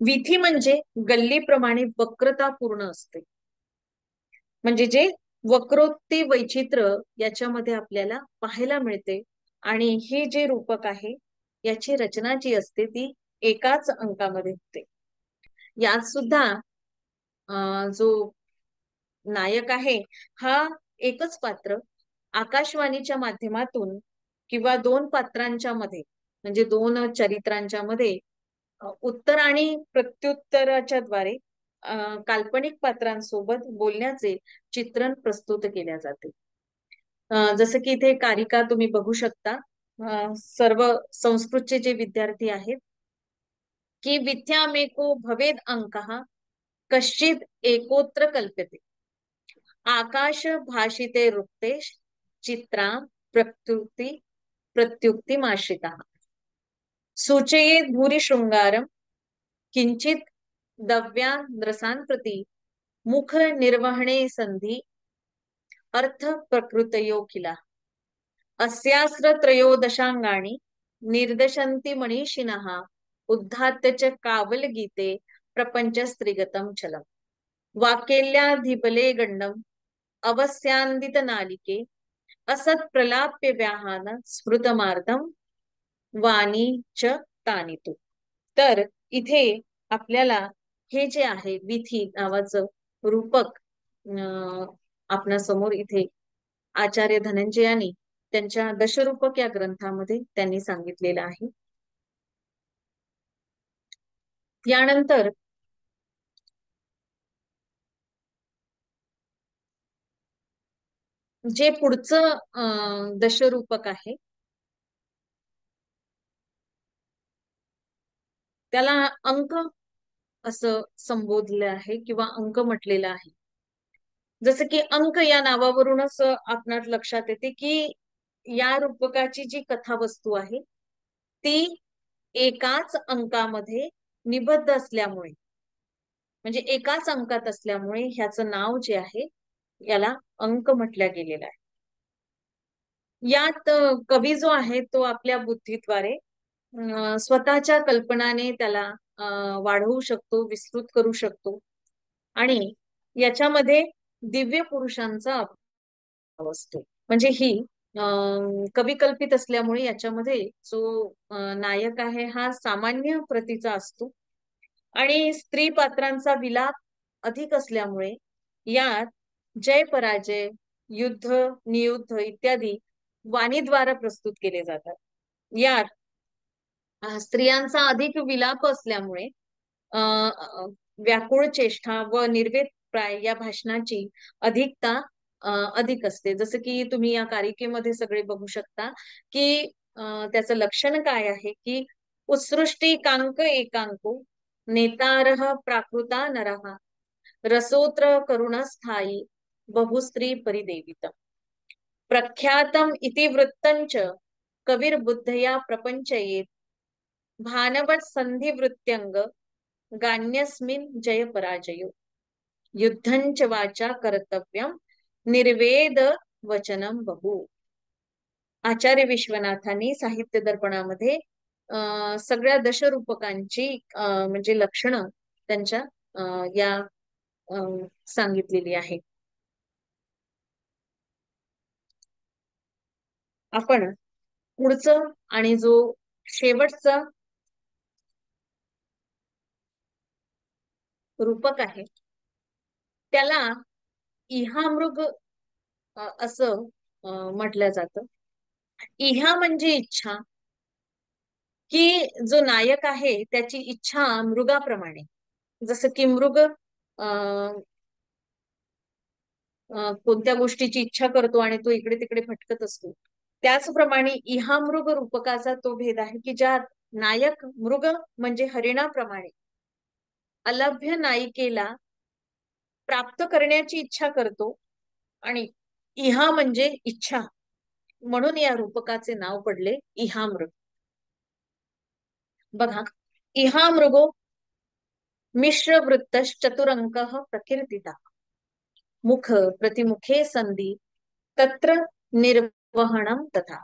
विथी म्हणजे गल्लीप्रमाणे वक्रता पूर्ण असते, म्हणजे जे वक्रोक्ती वैचित्र्य याच्यामध्ये आपल्याला पाहायला मिळते. आणि हे जे रूपक आहे याची रचना जी असते ती एकाच अंकामध्ये होते. यात सुद्धा जो नायक आहे हा एकच पात्र आकाशवाणीच्या माध्यमातून किंवा 2 पात्रांच्या मध्ये म्हणजे 2 चरित्रांच्या मध्ये उत्तर आणि प्रत्युत्तराच्या द्वारे काल्पनिक पात्रांसोबत बोलण्याचे चित्रण प्रस्तुत केल्या जाते. जसं की इथे कारिका तुम्ही बघू शकता. सर्व संस्कृतचे जे विद्यार्थी आहेत की विद्यामेको भवेद अंकः कश्चित एकोत्र कल्प्यते आकाश भाषिते रुक्तेश चित्रा प्रत्युक्तिमाश्रितः सूचयेत् भूरि शृंगारम किंचित दव्याद्रसान् प्रति मुख निर्वहणे संधी अर्थ प्रकृतयोखिला अस्यास्त्र त्रयोदशांगाणी निर्दशन्ति मनीषिणः उद्धात्य च कावल गीते प्रपंच स्त्रीगतम चलम वाक्यल्याधिपले गंडम अवस्यांदित नालिके असत प्रलाप्य व्याहान स्मृतमार्दम वाणी च तानितु. तर इथे आपल्याला हे जे आहे विथी नावाचं रूपक आपल्या समोर इथे आचार्य धनंजयानी त्यांच्या दशरूपक या ग्रंथामध्ये त्यांनी सांगितलेलं आहे. यानंतर जे पुढचं दशरूपक आहे त्याला अंक असं संबोधलं आहे किंवा अंक म्हटलेलं आहे. जसं की अंक या नावावरूनच आपणास लक्षात येते की या रूपकाची जी कथावस्तू आहे ती एकाच अंकामध्ये निबद्ध असल्यामुळे म्हणजे एकाच अंकात असल्यामुळे ह्याचं नाव जे आहे याला अंक म्हटल्या गेलेला आहे. यात कवी जो आहे तो आपल्या बुद्धीद्वारे स्वतःच्या कल्पनाने त्याला वाढवू शकतो, विस्तृत करू शकतो. आणि याच्यामध्ये दिव्य पुरुषांचा अभाव असतो. म्हणजे ही कवी कल्पित असल्यामुळे याच्यामध्ये जो नायक आहे हा सामान्य प्रतीचा असतो आणि स्त्री पात्रांचा विलाप अधिक असल्यामुळे यात जय पराजय, युद्ध, नियुद्ध इत्यादी वाणीद्वारा प्रस्तुत केले जातात. यात स्त्रियांचा अधिक विलाप असल्यामुळे व्याकुळ चेष्टा व निर्वेद प्राय या भाषणाची अधिकता अधिक असते. जसं की तुम्ही या कारिकेमध्ये सगळे बघू शकता की त्याचं लक्षण काय आहे की उत्सृष्टी कांक एकांको नेतारह प्राकृता नरहा रसोत्र करुणस्थायी बहुस्त्री परिदेवित प्रख्यातम इति वृत्तंच कविर्बुद्धया प्रपंचयेत भानवट संधिवृत्त्यंग गान्यस्मिन जय पराजयो युद्धंच वाचा कर्तव्यम निर्वेद वचनम बहु. आचार्य विश्वनाथांनी साहित्य दर्पणामध्ये सगळ्या दशरूपकांची म्हणजे लक्षणं त्यांच्या या सांगितलेली आहे. आपण पुढचं आणि जो शेवटचा रूपक आहे त्याला इहामृग असं म्हटलं जातं. इहा म्हणजे इच्छा, की जो नायक आहे त्याची इच्छा मृगाप्रमाणे, जसं की मृग कोणत्या गोष्टीची इच्छा करतो आणि तो इकडे तिकडे भटकत असतो, त्याचप्रमाणे इहामृग रूपकाचा तो भेद आहे की ज्यात नायक मृग म्हणजे हरिणाप्रमाणे अलभ्य नायिकेला प्राप्त करण्याची इच्छा करतो आणि इहा म्हणजे इच्छा, म्हणून या रूपकाचे नाव पडले इहामृग. बघा, इहामृगो मिश्रवृत्तश्चतुरंक प्रकीर्तिता मुख प्रतिमुखे संधी तत्र निर्वहणम तथा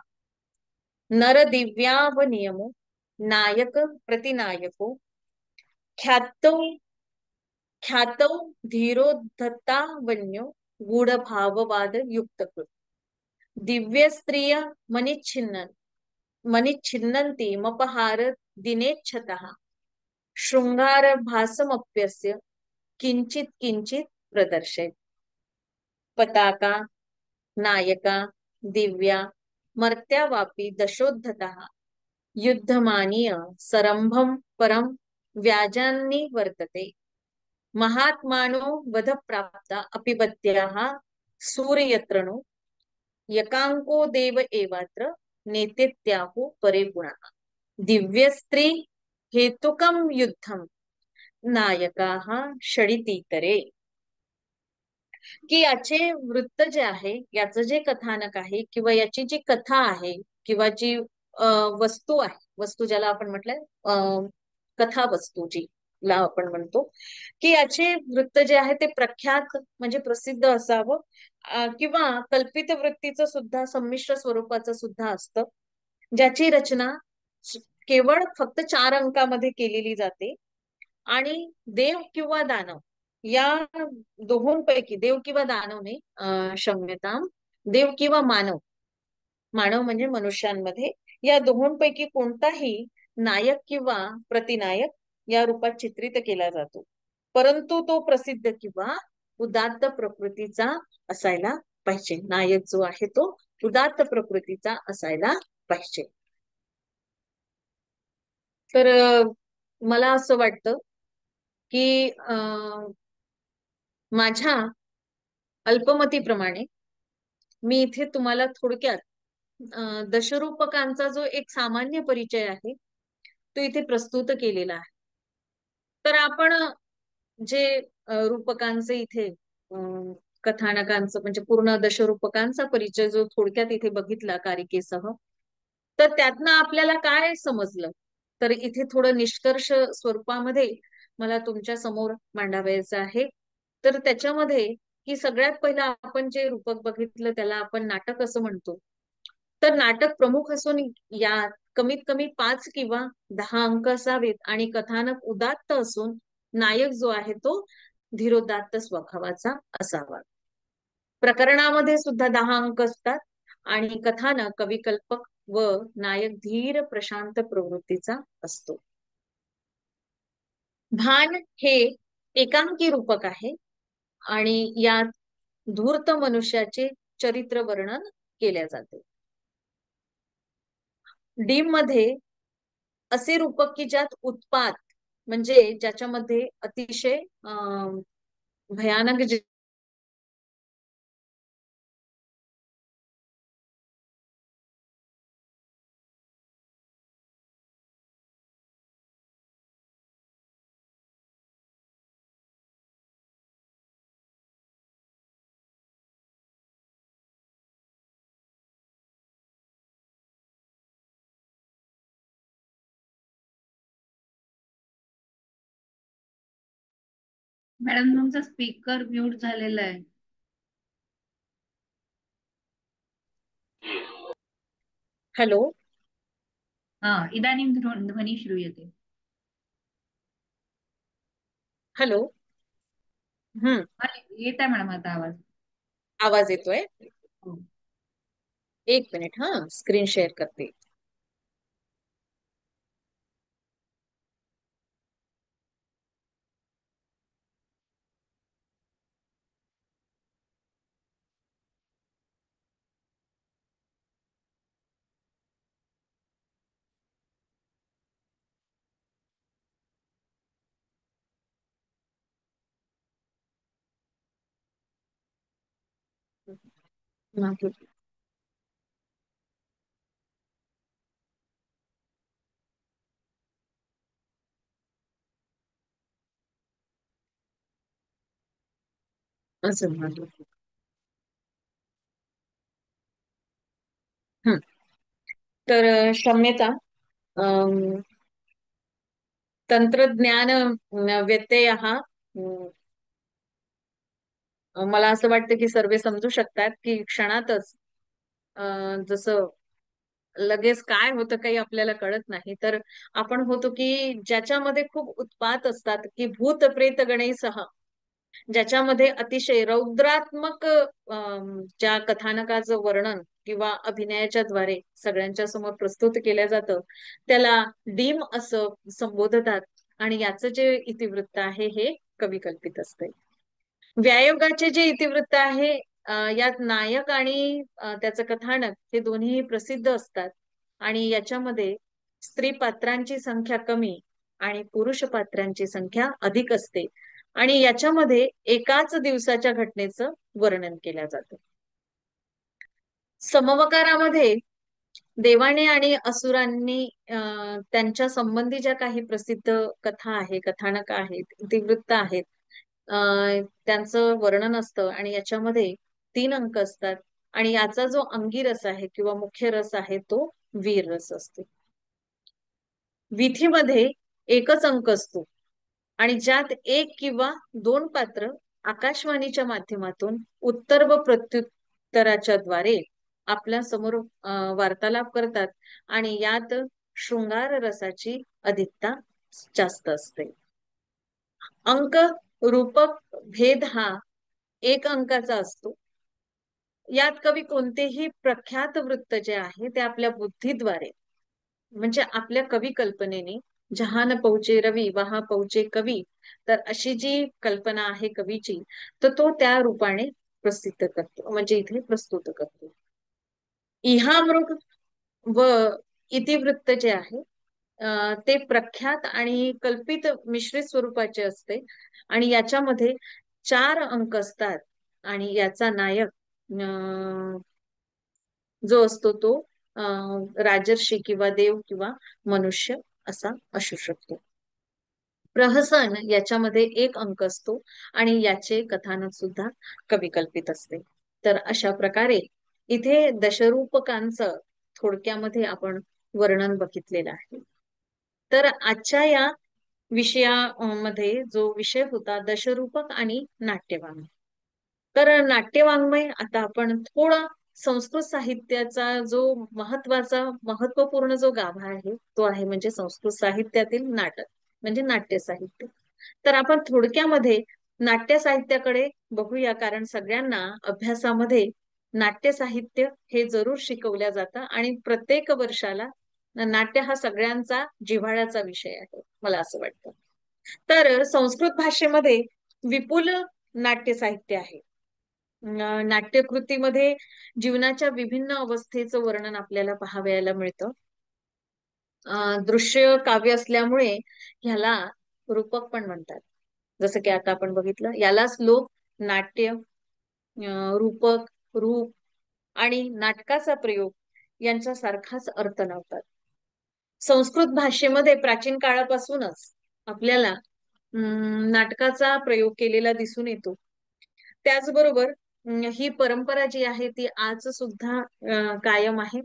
नरदिव्यावनियमो नायक प्रतिनायको ख्यातौ ख्यातौ धीरोद्धतावन्यो गूढभाववाद युक्तकृत दिव्य स्त्रिय मनिच्छिन्नन्ति मपहार दिनेच्छतः शृंगार भासमप्यस्य किंचित किंचित प्रदर्शयत् पताका नायका दिव्या मर्त्यावापी दशोद्धतः युद्धमानीय सरंभम परम व्याजान्नि वर्तते महात्मानो वध प्राप्ता अपिबत्याः सूर्यत्रनो यकांको देव एवात्र नेतेत्याहु परे गुणाः दिव्य स्त्री हेतुकम युद्धम नायकाः षडितीतरे. की याचे वृत्त जे आहे, याचं जे कथानक आहे किंवा याची जी कथा आहे किंवा जी वस्तू आहे, वस्तू ज्याला आपण म्हटलंय कथा वस्तू जी ला आपण म्हणतो, की याचे वृत्त जे आहे ते प्रख्यात म्हणजे प्रसिद्ध असावं किंवा कल्पित वृत्तीचं सुद्धा संमिश्र स्वरूपाचं सुद्धा असतं, ज्याची रचना केवळ फक्त 4 अंकामध्ये केलेली जाते आणि देव किंवा दानव या दोहोंपैकी, देव किंवा दानव नाही, क्षम्यताम, देव किंवा मानव, मानव म्हणजे मनुष्यांमध्ये, या दोहोंपैकी कोणताही नायक किंवा प्रतिनायक या रूपात चित्रित केला जातो, परंतु तो प्रसिद्ध किंवा उदात्त प्रकृतीचा असायला पाहिजे. नायक जो आहे तो उदात्त प्रकृतीचा असायला पाहिजे. तर मला असं वाटतं की माझ्या अल्पमतीप्रमाणे मी इथे तुम्हाला थोडक्यात दशरूपकांचा जो एक सामान्य परिचय आहे तो इथे प्रस्तुत केलेला आहे. तर आपण जे रूपकांचे इथे कथानकांचं म्हणजे पूर्ण दशरूपकांचा परिचय जो थोडक्यात इथे बघितला कारिकेसह, तर त्यातनं आपल्याला काय समजलं, तर इथे थोडं निष्कर्ष स्वरूपामध्ये मला तुमच्या समोर मांडावायचं आहे. तर त्याच्यामध्ये की सगळ्यात पहिला आपण जे रूपक बघितलं त्याला आपण नाटक असं म्हणतो. तर नाटक प्रमुख असून यात कमीत कमी 5 किंवा 10 अंक असावेत आणि कथानक उदात्त असून नायक जो आहे तो धीरोदात्त स्वभावाचा असावा. प्रकरणामध्ये सुद्धा 10 अंक असतात आणि कथानक कविकल्पक व नायक धीर प्रशांत प्रवृत्तीचा असतो. भान हे एकांकी रूपक आहे आणि यात धूर्त मनुष्याचे चरित्र वर्णन केले जाते. डी मध्ये असे रूपक की ज्यात उत्पात म्हणजे ज्याच्यामध्ये अतिशय भयानक मॅडम तुमचा स्पीकर म्यूट झालेला आहे. हॅलो. इदानीं ध्वनी श्रूयते. हॅलो. येत आहे मॅडम आता आवाज. आवाज येतोय. हो. एक मिनिट, स्क्रीन शेअर करते. असं म्हटलं. तर क्षम्यता, तंत्रज्ञान व्यत्यय हा मला असं वाटतं की सर्व समजू शकतात की क्षणातच जसं लगेच काय होतं काही आपल्याला कळत नाही. तर आपण होतो की ज्याच्यामध्ये खूप उत्पात असतात की भूत प्रेत गणेसह, ज्याच्यामध्ये अतिशय रौद्रात्मक ज्या कथानकाचं वर्णन किंवा अभिनयाच्या द्वारे सगळ्यांच्या समोर प्रस्तुत केलं जातं त्याला डीम असं संबोधतात. आणि याचं जे इतिवृत्त आहे हे कविकल्पित असते. व्यायोगाचे जे इतिवृत्त आहे यात नायक आणि त्याचं कथानक हे दोन्ही प्रसिद्ध असतात. आणि याच्यामध्ये स्त्री पात्रांची संख्या कमी आणि पुरुष पात्रांची संख्या अधिक असते. आणि याच्यामध्ये एकाच दिवसाच्या घटनेचं वर्णन केलं जातं. समवकारामध्ये देवाने आणि असुरांनी त्यांच्या संबंधी ज्या काही प्रसिद्ध कथा आहे, कथानक आहेत, इतिवृत्त आहेत, त्यांचं वर्णन असतं. आणि याच्यामध्ये 3 अंक असतात. आणि याचा जो अंगी रस आहे किंवा मुख्य रस आहे तो वीर रस असतो. विधीमध्ये एकच अंक असतो आणि ज्यात 1 किंवा 2 पात्र आकाशवाणीच्या माध्यमातून उत्तर व प्रत्युत्तराच्या द्वारे आपल्या समोर वार्तालाप करतात. आणि यात शृंगार रसाची अधिकता जास्त असते. अंक रूपक भेद हा 1 अंकाचा असतो. यात कवी कोणतेही प्रख्यात वृत्त जे आहे ते आपल्या बुद्धीद्वारे म्हणजे आपल्या कवी कल्पनेने, जहान पहुचे रवी वहा पहुचे कवी, तर अशी जी कल्पना आहे कवीची तर तो त्या रूपाने प्रसिद्ध करतो, म्हणजे इथे प्रस्तुत करतो. इहामृग व इतिवृत्त जे आहे ते प्रख्यात आणि कल्पित मिश्रित स्वरूपाचे असते. आणि याच्यामध्ये 4 अंक असतात. आणि याचा नायक जो असतो तो राजर्षी किंवा देव किंवा मनुष्य असा असू शकतो. प्रहसन याच्यामध्ये 1 अंक असतो आणि याचे कथानक सुद्धा कविकल्पित असते. तर अशा प्रकारे इथे दशरूपकांचं थोडक्यामध्ये आपण वर्णन बघितलेलं आहे. तर आजच्या या विषयामध्ये जो विषय होता दशरूपक आणि नाट्यवाङ्मय. तर नाट्यवाङ्मय आता आपण थोडा संस्कृत साहित्याचा जो महत्वपूर्ण जो गाभा आहे तो आहे म्हणजे संस्कृत साहित्यातील नाटक म्हणजे नाट्य साहित्य. तर आपण थोडक्यामध्ये नाट्य साहित्याकडे बघूया, कारण सगळ्यांना अभ्यासामध्ये नाट्य साहित्य हे जरूर शिकवल्या जातं आणि प्रत्येक वर्षाला नाट्य हा सगळ्यांचा जिव्हाळ्याचा विषय आहे मला असं वाटतं. तर संस्कृत भाषेमध्ये विपुल नाट्य साहित्य आहे. नाट्यकृतीमध्ये जीवनाच्या विभिन्न अवस्थेचं वर्णन आपल्याला पाहावयाला मिळतं. दृश्य काव्य असल्यामुळे ह्याला रूपक पण म्हणतात. जसं की आता आपण बघितलं यालाच लोक नाट्य, रूपक, रूप आणि नाटकाचा प्रयोग यांच्या सारखाच अर्थ लावतात. संस्कृत भाषेमध्ये प्राचीन काळापासूनच आपल्याला नाटकाचा प्रयोग केलेला दिसून येतो. त्याचबरोबर ही परंपरा जी आहे ती आज सुद्धा कायम आहे.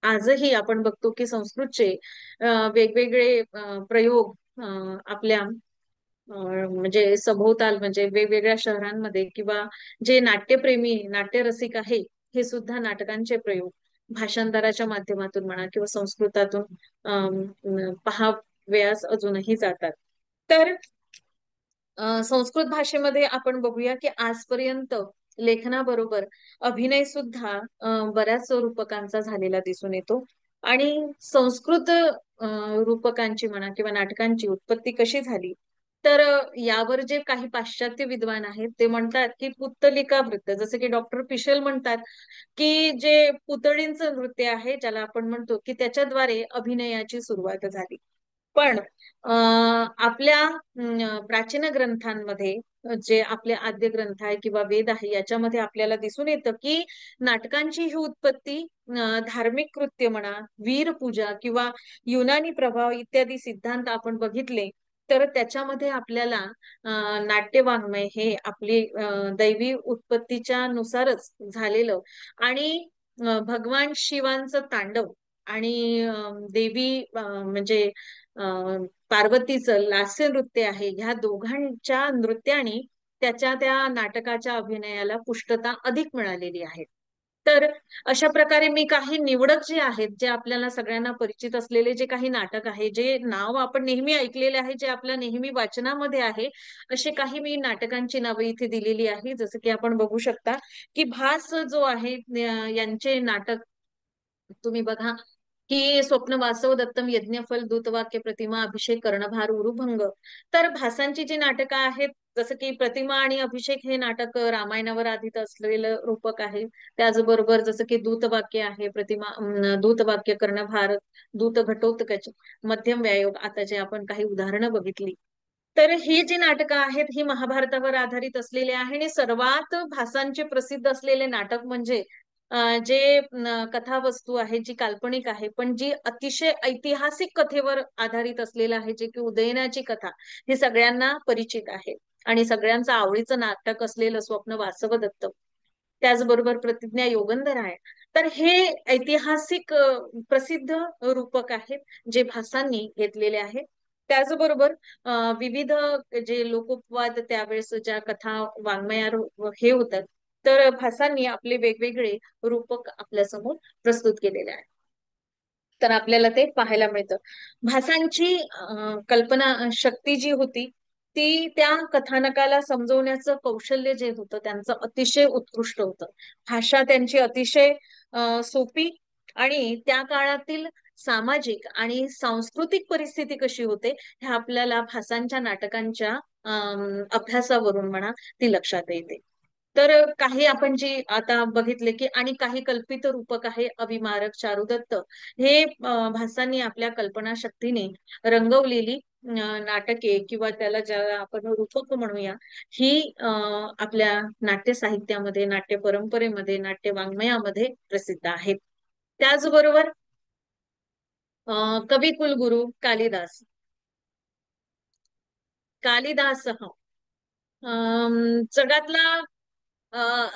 आजही आपण बघतो की संस्कृतचे वेगवेगळे प्रयोग आपल्या म्हणजे सभोवताल म्हणजे वेगवेगळ्या शहरांमध्ये किंवा जे नाट्यप्रेमी नाट्यरसिक आहे हे सुद्धा नाटकांचे प्रयोग भाषांतराच्या माध्यमातून म्हणा किंवा संस्कृतातून पहावयास अजूनही जातात. तर संस्कृत भाषेमध्ये आपण बघूया की आजपर्यंत लेखनाबरोबर अभिनय सुद्धा बऱ्याच रूपकांचा झालेला दिसून येतो. आणि संस्कृत रूपकांची म्हणा किंवा नाटकांची उत्पत्ती कशी झाली तर यावर जे काही पाश्चात्य विद्वान आहेत ते म्हणतात की पुत्तलिका वृत्त, जसं की डॉक्टर पिशल म्हणतात की जे पुतळींचं नृत्य आहे ज्याला आपण म्हणतो की त्याच्याद्वारे अभिनयाची सुरुवात झाली. पण आपल्या प्राचीन ग्रंथांमध्ये जे आपले आद्य ग्रंथ आहे किंवा वेद आहे याच्यामध्ये आपल्याला दिसून येतं की नाटकांची ही उत्पत्ती धार्मिक कृत्य म्हणा, वीर पूजा किंवा युनानी प्रभाव इत्यादी सिद्धांत आपण बघितले तर त्याच्यामध्ये आपल्याला नाट्यवाङ्मय हे आपली दैवी उत्पत्तीच्या नुसारच झालेलं आणि भगवान शिवांचं तांडव आणि देवी म्हणजे पार्वतीचं लास्य नृत्य आहे, ह्या दोघांच्या नृत्याने त्याच्या त्या नाटकाच्या अभिनयाला पुष्टता अधिक मिळालेली आहे. तर अशा प्रकारे मी काही निवडक जे आहेत जे आपल्याला सगळ्यांना परिचित असलेले जे काही नाटक आहे, जे नाव आपण नेहमी ऐकलेले आहे, जे आपल्या नेहमी वाचनामध्ये आहे, असे काही मी नाटकांची नावे इथे दिलेली आहे. जसं की आपण बघू शकता की भास जो आहे यांचे नाटक तुम्ही बघा की स्वप्न वासव दत्तम यज्ञफल दूतवाक्य प्रतिमा अभिषेक कर्णभार उरुभंग. तर भासांची जी नाटकं आहेत जसं की प्रतिमा आणि अभिषेक हे नाटक रामायणावर आधारित असलेलं रूपक आहे. त्याचबरोबर जसं की दूतवाक्य आहे प्रतिमा दूतवाक्य कर्णभार दूत घटोत्कच मध्यम व्यायोग, आता जे आपण काही उदाहरणं बघितली. तर ही जी नाटकं आहेत ही महाभारतावर आधारित असलेली आहे आणि सर्वात भासांचे प्रसिद्ध असलेले नाटक म्हणजे जे कथावस्तू आहे जी काल्पनिक आहे पण जी अतिशय ऐतिहासिक कथेवर आधारित असलेलं आहे, जे की उदयनाची कथा हे सगळ्यांना परिचित आहे. आणि सगळ्यांचं आवडीचं नाटक असलेलं स्वप्न वासव दत्त, त्याचबरोबर प्रतिज्ञा योगंधर आहे. तर हे ऐतिहासिक प्रसिद्ध रूपक आहेत जे भासांनी घेतलेले आहेत. त्याचबरोबर विविध जे लोकोपवाद त्यावेळेस ज्या कथा वाङ्मयावर हे होतात तर भासांनी आपले वेगवेगळे रूपक आपल्या समोर प्रस्तुत केलेले आहे. तर आपल्याला ते पाहायला मिळतं. भासांची कल्पना शक्ती जी होती ती त्या कथानकाला समजवण्याचं कौशल्य जे होतं त्यांचं अतिशय उत्कृष्ट होतं. भाषा त्यांची अतिशय सोपी आणि त्या काळातील सामाजिक आणि सांस्कृतिक परिस्थिती कशी होते हे आपल्याला भासांच्या नाटकांच्या अभ्यासावरून म्हणा ती लक्षात येते. तर काही आपण जी आता बघितले की आणि काही कल्पित रूपक आहे अभिमारक चारुदत्त हे भासांनी आपल्या कल्पनाशक्तीने रंगवलेली नाटके किंवा त्याला ज्याला आपण रूपक म्हणूया ही आपल्या नाट्य साहित्यामध्ये, नाट्य परंपरेमध्ये, नाट्य वाङ्मयामध्ये प्रसिद्ध आहेत. त्याचबरोबर कवी कुलगुरू कालिदास जगातला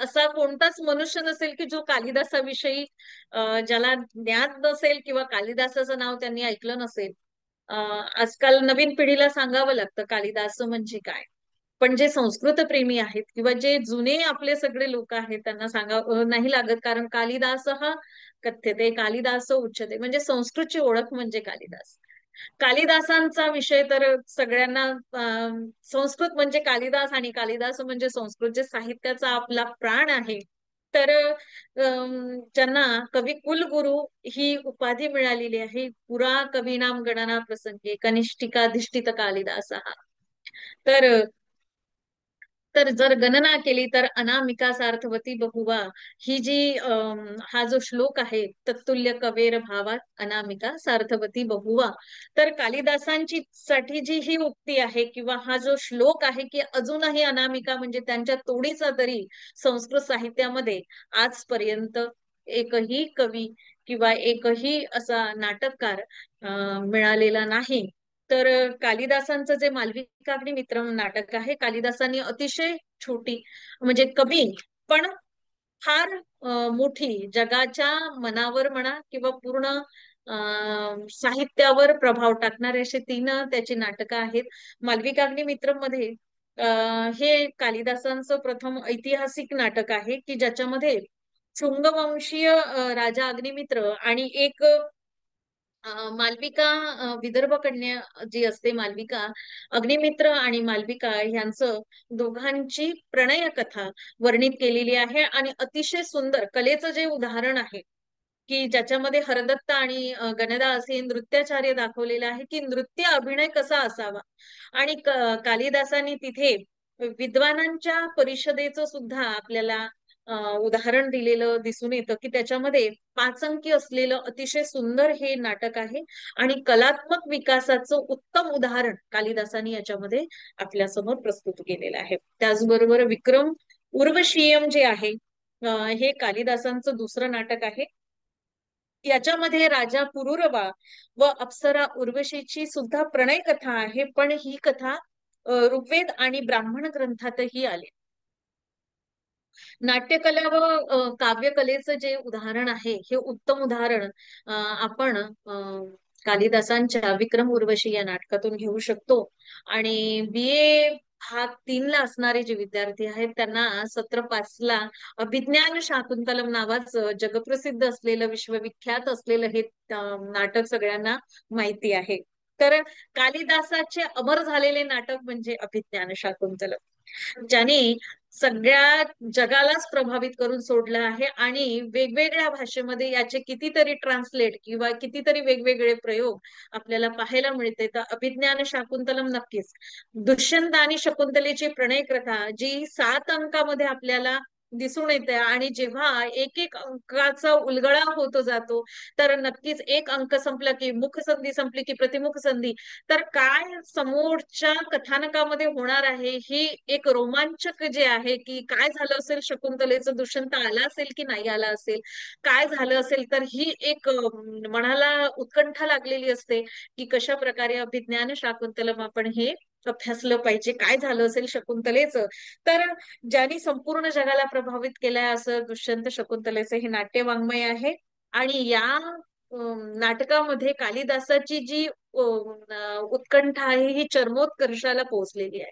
असा कोणताच मनुष्य नसेल की जो कालिदासाविषयी ज्याला ज्ञान नसेल किंवा कालिदासाचं नाव त्यांनी ऐकलं नसेल. आजकाल नवीन पिढीला सांगावं लागतं कालिदास म्हणजे काय, पण जे संस्कृत प्रेमी आहेत किंवा जे जुने आपले सगळे लोक आहेत त्यांना सांगावं नाही लागत, कारण कालिदास हा कथ्यते कालिदास उच्यते, म्हणजे संस्कृतची ओळख म्हणजे कालिदास. कालिदासांचा विषय तर सगळ्यांना संस्कृत म्हणजे कालिदास आणि कालिदास म्हणजे संस्कृत, जे साहित्याचा आपला प्राण आहे. तर ज्यांना कवी कुलगुरू ही उपाधी मिळालेली आहे. पुरा कवीनाम गणना प्रसंगे कनिष्ठिकाधिष्ठित कालिदास हा. तर जर गणना केली तर अनामिका सार्थवती बहुवा ही जी हा जो श्लोक आहे तत्तुल्य कवेर भावात अनामिका सार्थवती बहुवा, तर कालिदासांची साठी जी ही उक्ती आहे किंवा हा जो श्लोक आहे की अजूनही अनामिका म्हणजे त्यांच्या तोडीचा तरी संस्कृत साहित्यामध्ये आजपर्यंत एकही कवी किंवा एकही असा नाटककार मिळालेला नाही. तर कालिदासांचं जे मालविकाग्नी मित्र नाटक आहे, कालिदासांनी अतिशय छोटी म्हणजे कमी पण फार मोठी जगाच्या मनावर म्हणा किंवा पूर्ण साहित्यावर प्रभाव टाकणारे असे 3 त्याची नाटकं आहेत. मालविकाग्निमित्रम मध्ये हे कालिदासांचं प्रथम ऐतिहासिक नाटक आहे की ज्याच्यामध्ये शुंगवंशीय राजा अग्निमित्र आणि एक मालविका विदर्भ कन्या जी असते मालविका, अग्निमित्र आणि मालविका यांचं दोघांची प्रणय कथा वर्णित केलेली आहे आणि अतिशय सुंदर कलेचं जे उदाहरण आहे की ज्याच्यामध्ये हरदत्त आणि गणदा असे नृत्याचार्य दाखवलेले आहे की नृत्य अभिनय कसा असावा. आणि कालिदासांनी तिथे विद्वानांच्या परिषदेचं सुद्धा आपल्याला उदाहरण दिलेलं दिसून येतं की त्याच्यामध्ये 5 अंकी असलेलं अतिशय सुंदर हे नाटक आहे आणि कलात्मक विकासाचं उत्तम उदाहरण कालिदासांनी याच्यामध्ये आपल्या समोर प्रस्तुत केलेलं आहे. त्याचबरोबर विक्रम उर्वशीयम जे आहे हे कालिदासांचं दुसरं नाटक आहे. याच्यामध्ये राजा पुरुरवा व अप्सरा उर्वशीची सुद्धा प्रणय कथा आहे, पण ही कथा ऋग्वेद आणि ब्राह्मण ग्रंथातही आली. नाट्यकला व काव्यकलेचं जे उदाहरण आहे हे उत्तम उदाहरण आपण कालिदासांच्या विक्रम उर्वशी या नाटकातून घेऊ शकतो. आणि BA भाग 3 ला असणारे जे विद्यार्थी आहेत त्यांना सत्र 5 ला अभिज्ञान शाकुंतलम नावाचं जगप्रसिद्ध असलेलं विश्वविख्यात असलेलं हे नाटक सगळ्यांना माहिती आहे. तर कालिदासाचे अमर झालेले नाटक म्हणजे अभिज्ञान शाकुंतलम, ज्याने सगळ्या जगालाच प्रभावित करून सोडलं आहे आणि वेगवेगळ्या भाषेमध्ये याचे कितीतरी ट्रान्सलेट किंवा कितीतरी वेगवेगळे प्रयोग आपल्याला पाहायला मिळते. तर अभिज्ञान शाकुंतलम नक्कीच. दुष्यंत आणि शकुंतलेची प्रणय कथा जी 7 अंकामध्ये आपल्याला दिसून येते आणि जेव्हा एक एक अंकाचा उलगडा होतो जातो तर नक्कीच एक अंक संपला की मुखसंधी संपली की प्रतिमुख संधी, तर काय समोरच्या कथानकामध्ये होणार आहे ही एक रोमांचक जे आहे की काय झालं असेल, शकुंतलेचं दुष्यंत आला असेल की नाही आला असेल, काय झालं असेल, तर ही एक मनाला उत्कंठा लागलेली असते की कशा प्रकारे अभिज्ञान शाकुंतलम आपण हे अभ्यासलं पाहिजे, काय झालं असेल शकुंतलेचं. तर ज्यांनी संपूर्ण जगाला प्रभावित केलंय असं दुष्यंत शकुंतलेचं हे नाट्यवाङ्मय आहे. आणि या नाटकामध्ये कालिदासाची जी उत्कंठा आहे ही चरमोत्कर्षाला पोहोचलेली आहे.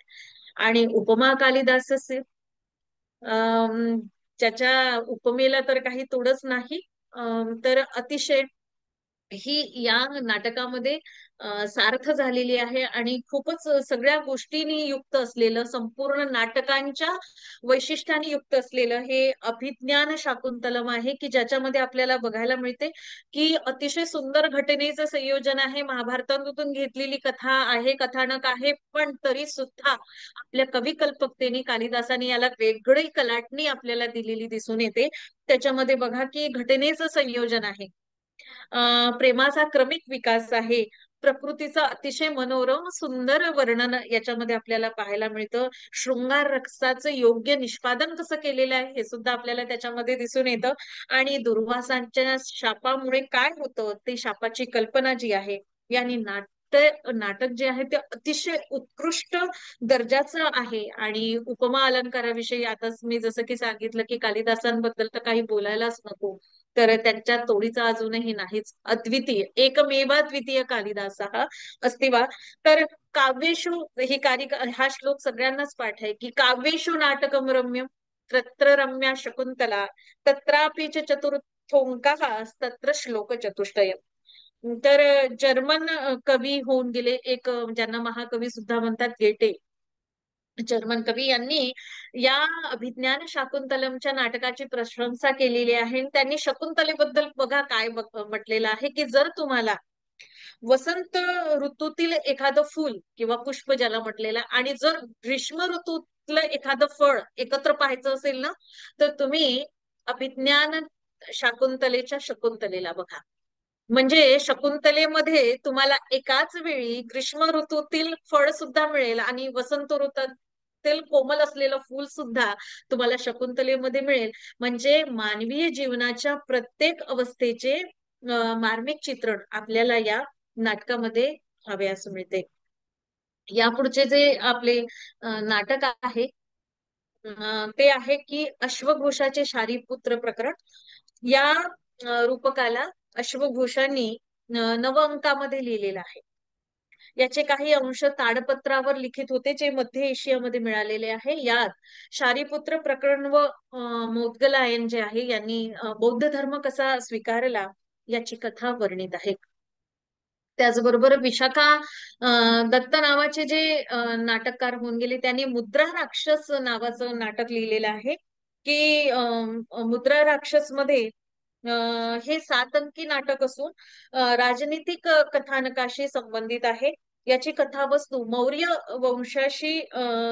आणि उपमा कालिदास असेल ज्याच्या उपमेला तर काही तोडच नाही. तर अतिशय ही या नाटकामध्ये सार्थ झालेली आहे आणि खूपच सगळ्या गोष्टींनी युक्त असलेलं, संपूर्ण नाटकांच्या वैशिष्ट्याने युक्त असलेलं हे अभिज्ञान शाकुंतलम आहे की ज्याच्यामध्ये आपल्याला बघायला मिळते की अतिशय सुंदर घटनेचं संयोजन आहे, महाभारतातून घेतलेली कथा आहे, कथानक आहे, पण तरी सुद्धा आपल्या कवी कल्पकतेने कालिदासाने याला वेगळी कलाटणी आपल्याला दिलेली दिसून येते. त्याच्यामध्ये बघा की घटनेचं संयोजन आहे, प्रेमाचा क्रमिक विकास आहे, प्रकृतीचं अतिशय मनोरम सुंदर वर्णन याच्यामध्ये आपल्याला पाहायला मिळतं, शृंगार रसाचं योग्य निष्पादन कसं केलेलं आहे हे सुद्धा आपल्याला त्याच्यामध्ये दिसून येतं. आणि दुर्वासांच्या शापामुळे काय होतं ते शापाची कल्पना जी आहे यांनी नाटक जे आहे ते अतिशय उत्कृष्ट दर्जाचं आहे. आणि उपमा अलंकाराविषयी आता मी जसं की सांगितलं की कालिदासांबद्दल तर काही बोलायलाच नको, तर त्यांच्या तोडीचा अजूनही नाहीच. अद्वितीय एकमेवाद्वितीय कालिदास हा अस्ति वा. तर काव्येषु ही हा श्लोक सगळ्यांनाच पाठ आहे की काव्येषु नाटकम रम्यम तत्र रम्या शकुंतला तत्रापि च चतुर्थोंकाः तत्र श्लोक चतुष्टयम. तर जर्मन कवी होऊन गेले एक, ज्यांना महाकवी सुद्धा म्हणतात, गेटे, जर्मन कवी, यांनी या अभिज्ञान शाकुंतलमच्या नाटकाची प्रशंसा केलेली आहे. त्यांनी शकुंतलेबद्दल बघा काय म्हटलेलं आहे की जर तुम्हाला वसंत ऋतूतील एखादं फूल किंवा पुष्प ज्याला म्हटलेलं आणि जर ग्रीष्म ऋतूतलं एखादं फळ एकत्र पाहायचं असेल ना तर तुम्ही अभिज्ञान शाकुंतलेच्या शकुंतलेला बघा. म्हणजे शकुंतलेमध्ये तुम्हाला एकाच वेळी ग्रीष्म ऋतूतील फळ सुद्धा मिळेल आणि वसंत ऋतूतील कोमल असलेलं फूल सुद्धा तुम्हाला शकुंतलेमध्ये मिळेल. म्हणजे मानवीय जीवनाच्या प्रत्येक अवस्थेचे मार्मिक चित्रण आपल्याला या नाटकामध्ये हव्यास मिळते. यापुढचे जे आपले नाटक आहे ते आहे की अश्वघोषाचे शारीपुत्र प्रकरण. या रूपकाला अश्वघोषांनी नव अंकामध्ये लिहिलेलं आहे. याचे काही अंश ताडपत्रावर लिखित होते, जे मध्य एशियामध्ये मिळालेले आहे. यात शारिपुत्र प्रकरण व मोदगलायन जे आहे यांनी बौद्ध धर्म कसा स्वीकारला याची कथा वर्णित आहे. त्याचबरोबर विशाखा दत्त नावाचे जे नाटककार होऊन गेले, त्यांनी मुद्रा राक्षस नावाचं नाटक लिहिलेलं आहे. की मुद्रा राक्षस मध्ये हे 7 अंकी नाटक असून राजनीतिक कथानकाशी संबंधित आहे. याची कथावस्तू मौर्य वंशाशी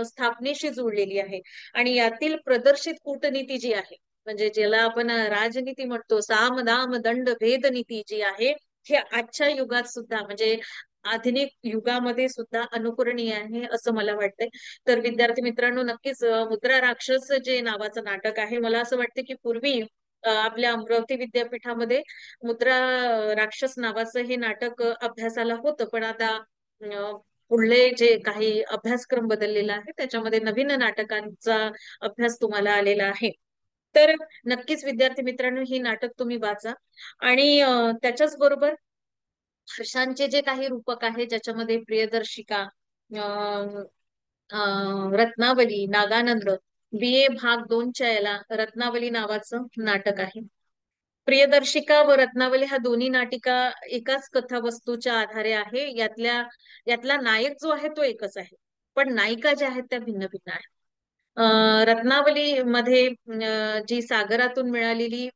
स्थापनेशी जुळलेली आहे आणि यातील प्रदर्शित कूटनीती जी आहे, म्हणजे ज्याला आपण राजनीती म्हणतो, साम दाम दंड भेद नीती जी आहे, हे आजच्या युगात सुद्धा म्हणजे आधुनिक युगामध्ये सुद्धा अनुकरणीय आहे असं मला वाटतंय. तर विद्यार्थी मित्रांनो, नक्कीच मुद्रा राक्षस जे नावाचं नाटक आहे, मला असं वाटतं की पूर्वी आपल्या अमरावती विद्यापीठामध्ये मुद्रा राक्षस नावाचं हे नाटक अभ्यासाला होतं, पण आता पुढले जे काही अभ्यासक्रम बदललेला आहे त्याच्यामध्ये नवीन नाटकांचा अभ्यास तुम्हाला आलेला आहे. तर नक्कीच विद्यार्थी मित्रांनो, ही नाटक तुम्ही वाचा. आणि त्याच्याच बरोबर हर्षांचे जे काही रूपक आहे, ज्याच्यामध्ये प्रियदर्शिका, रत्नावली, नागानंद, BA भाग 2च्या याला रत्नावली नावाचं नाटक आहे. प्रियदर्शिका व रत्नावली ह्या दोन्ही नाटिका एकाच कथावस्तूच्या आधारे आहे. यातला नायक जो आहे तो एकच आहे, पण नायिका ज्या आहेत त्या भिन्न भिन्न आहेत. रत्नावली मध्ये जी सागरातून मिळालेली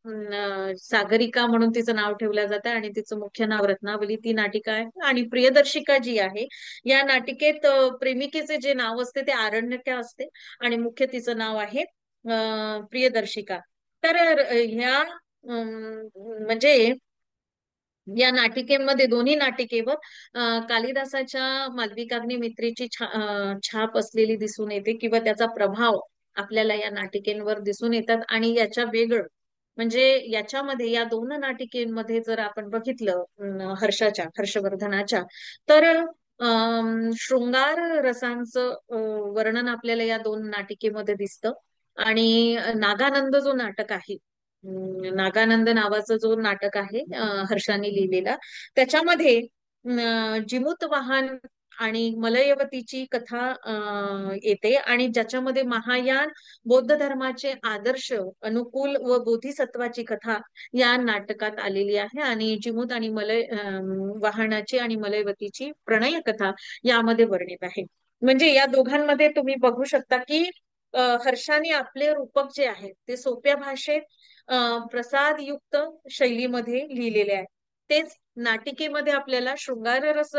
सागरिका म्हणून तिचं नाव ठेवलं जातं आणि तिचं मुख्य नाव रत्नावली, ती नाटिका आहे. आणि प्रियदर्शिका जी आहे, या नाटिकेत प्रेमिकेचे जे नाव असते ते आरण्यका असते आणि मुख्य तिचं नाव आहे प्रियदर्शिका. तर ह्या म्हणजे या नाटिकेमध्ये, दोन्ही नाटिकेवर कालिदासाच्या मालविकाग्निमित्रेची छाप असलेली दिसून येते किंवा त्याचा प्रभाव आपल्याला या नाटिकेंवर दिसून येतात. आणि याच्या वेगळं म्हणजे याच्यामध्ये, या 2 नाटिकेमध्ये जर आपण बघितलं हर्षवर्धनाच्या, तर शृंगार रसांचं वर्णन आपल्याला या 2 नाटिकेमध्ये दिसतं. आणि नागानंद जो नाटक आहे, नागानंद नावाचं जो नाटक आहे हर्षाने लिहिलेला, त्याच्यामध्ये जिमूत वाहन आणि मलयवतीची कथा येते आणि ज्याच्यामध्ये महायान बौद्ध धर्माचे आदर्श, अनुकूल व बोधिसत्वाची कथा या नाटकात आलेली आहे. आणि जिमूत आणि वाहनाची आणि मलयवतीची प्रणय कथा यामध्ये वर्णित आहे. म्हणजे या दोघांमध्ये तुम्ही बघू शकता की हर्षाने आपले रूपक जे आहेत ते सोप्या भाषेत प्रसादयुक्त शैलीमध्ये लिहिलेले आहे. तेच नाटिकेमध्ये आपल्याला शृंगार रस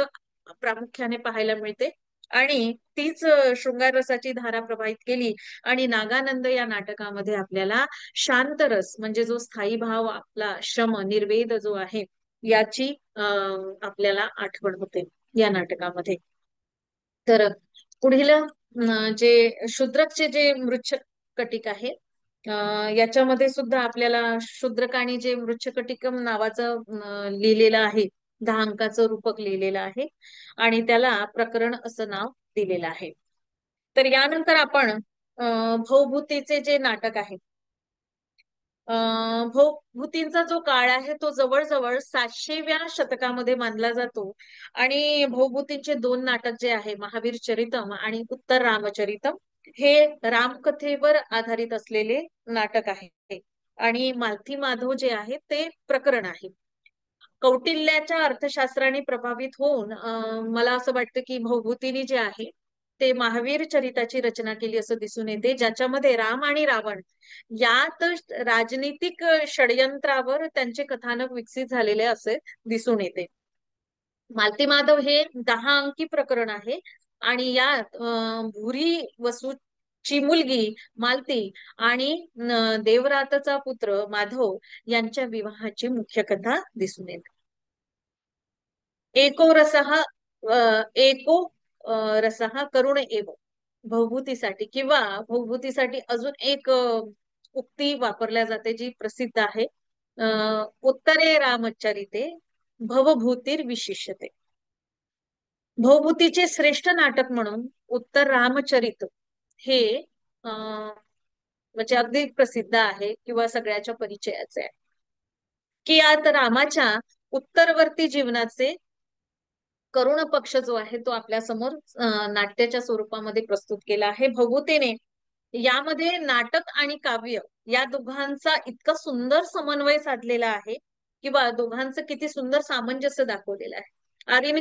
प्रामुख्याने पाहायला मिळते आणि तीच शृंगार रसाची धारा प्रवाहित केली आणि नागानंद या नाटकामध्ये आपल्याला शांत रस, म्हणजे जो स्थायी भाव, आपला शम निर्वेद जो आहे, याची आपल्याला आठवण होते या नाटकामध्ये. तर पुढील जे शूद्रकचे जे मृच्छकटिक आहे, याच्यामध्ये सुद्धा आपल्याला शूद्रक आणि जे मृच्छकटिकम नावाचं लिहिलेलं आहे, 10 अंकाचं रूपक लिहिलेलं आहे आणि त्याला प्रकरण असं नाव दिलेलं आहे. तर यानंतर आपण भवभूतीचे जे नाटक आहे, भवभूतींचा जो काळ आहे तो जवळजवळ 700व्या शतकामध्ये मानला जातो. आणि भवभूतींचे 2 नाटक जे आहे, महावीर चरितम आणि उत्तर रामचरितम, हे रामकथेवर आधारित असलेले नाटक आहे. आणि मालती माधव जे आहे ते प्रकरण आहे. कौटिल्याच्या अर्थशास्त्राने प्रभावित होऊन मला असं वाटतं की भवभूतीने जे आहे ते महावीर चरिताची रचना केली असं दिसून येते, ज्याच्यामध्ये राम आणि रावण यात राजनीतिक षडयंत्रावर त्यांचे कथानक विकसित झालेले असे दिसून येते. मालती माधव हे 10 अंकी प्रकरण आहे आणि यात भुरी वसूची मुलगी मालती आणि देवरातचा पुत्र माधव यांच्या विवाहाची मुख्य कथा दिसून येते. एको रसहा करुण एव, भवभूतीसाठी किंवा भवभूतीसाठी अजून एक उक्ती वापरल्या जाते जी प्रसिद्ध आहे, उत्तरे रामचरिते भवभूतीर विशिष्यते. भवभूतीचे श्रेष्ठ नाटक म्हणून उत्तर रामचरित हे म्हणजे अगदी प्रसिद्ध आहे किंवा सगळ्याच्या परिचयाचे आहे. की यात रामाच्या उत्तरवर्ती जीवनाचे करुण पक्ष जो आहे तो आपल्या समोर नाट्याच्या स्वरूपामध्ये प्रस्तुत केला आहे भगवतीने. यामध्ये नाटक आणि काव्य या दोघांचा इतका सुंदर समन्वय साधलेला आहे किंवा दोघांचं किती सुंदर सामंजस्य दाखवलेलं आहे. आणि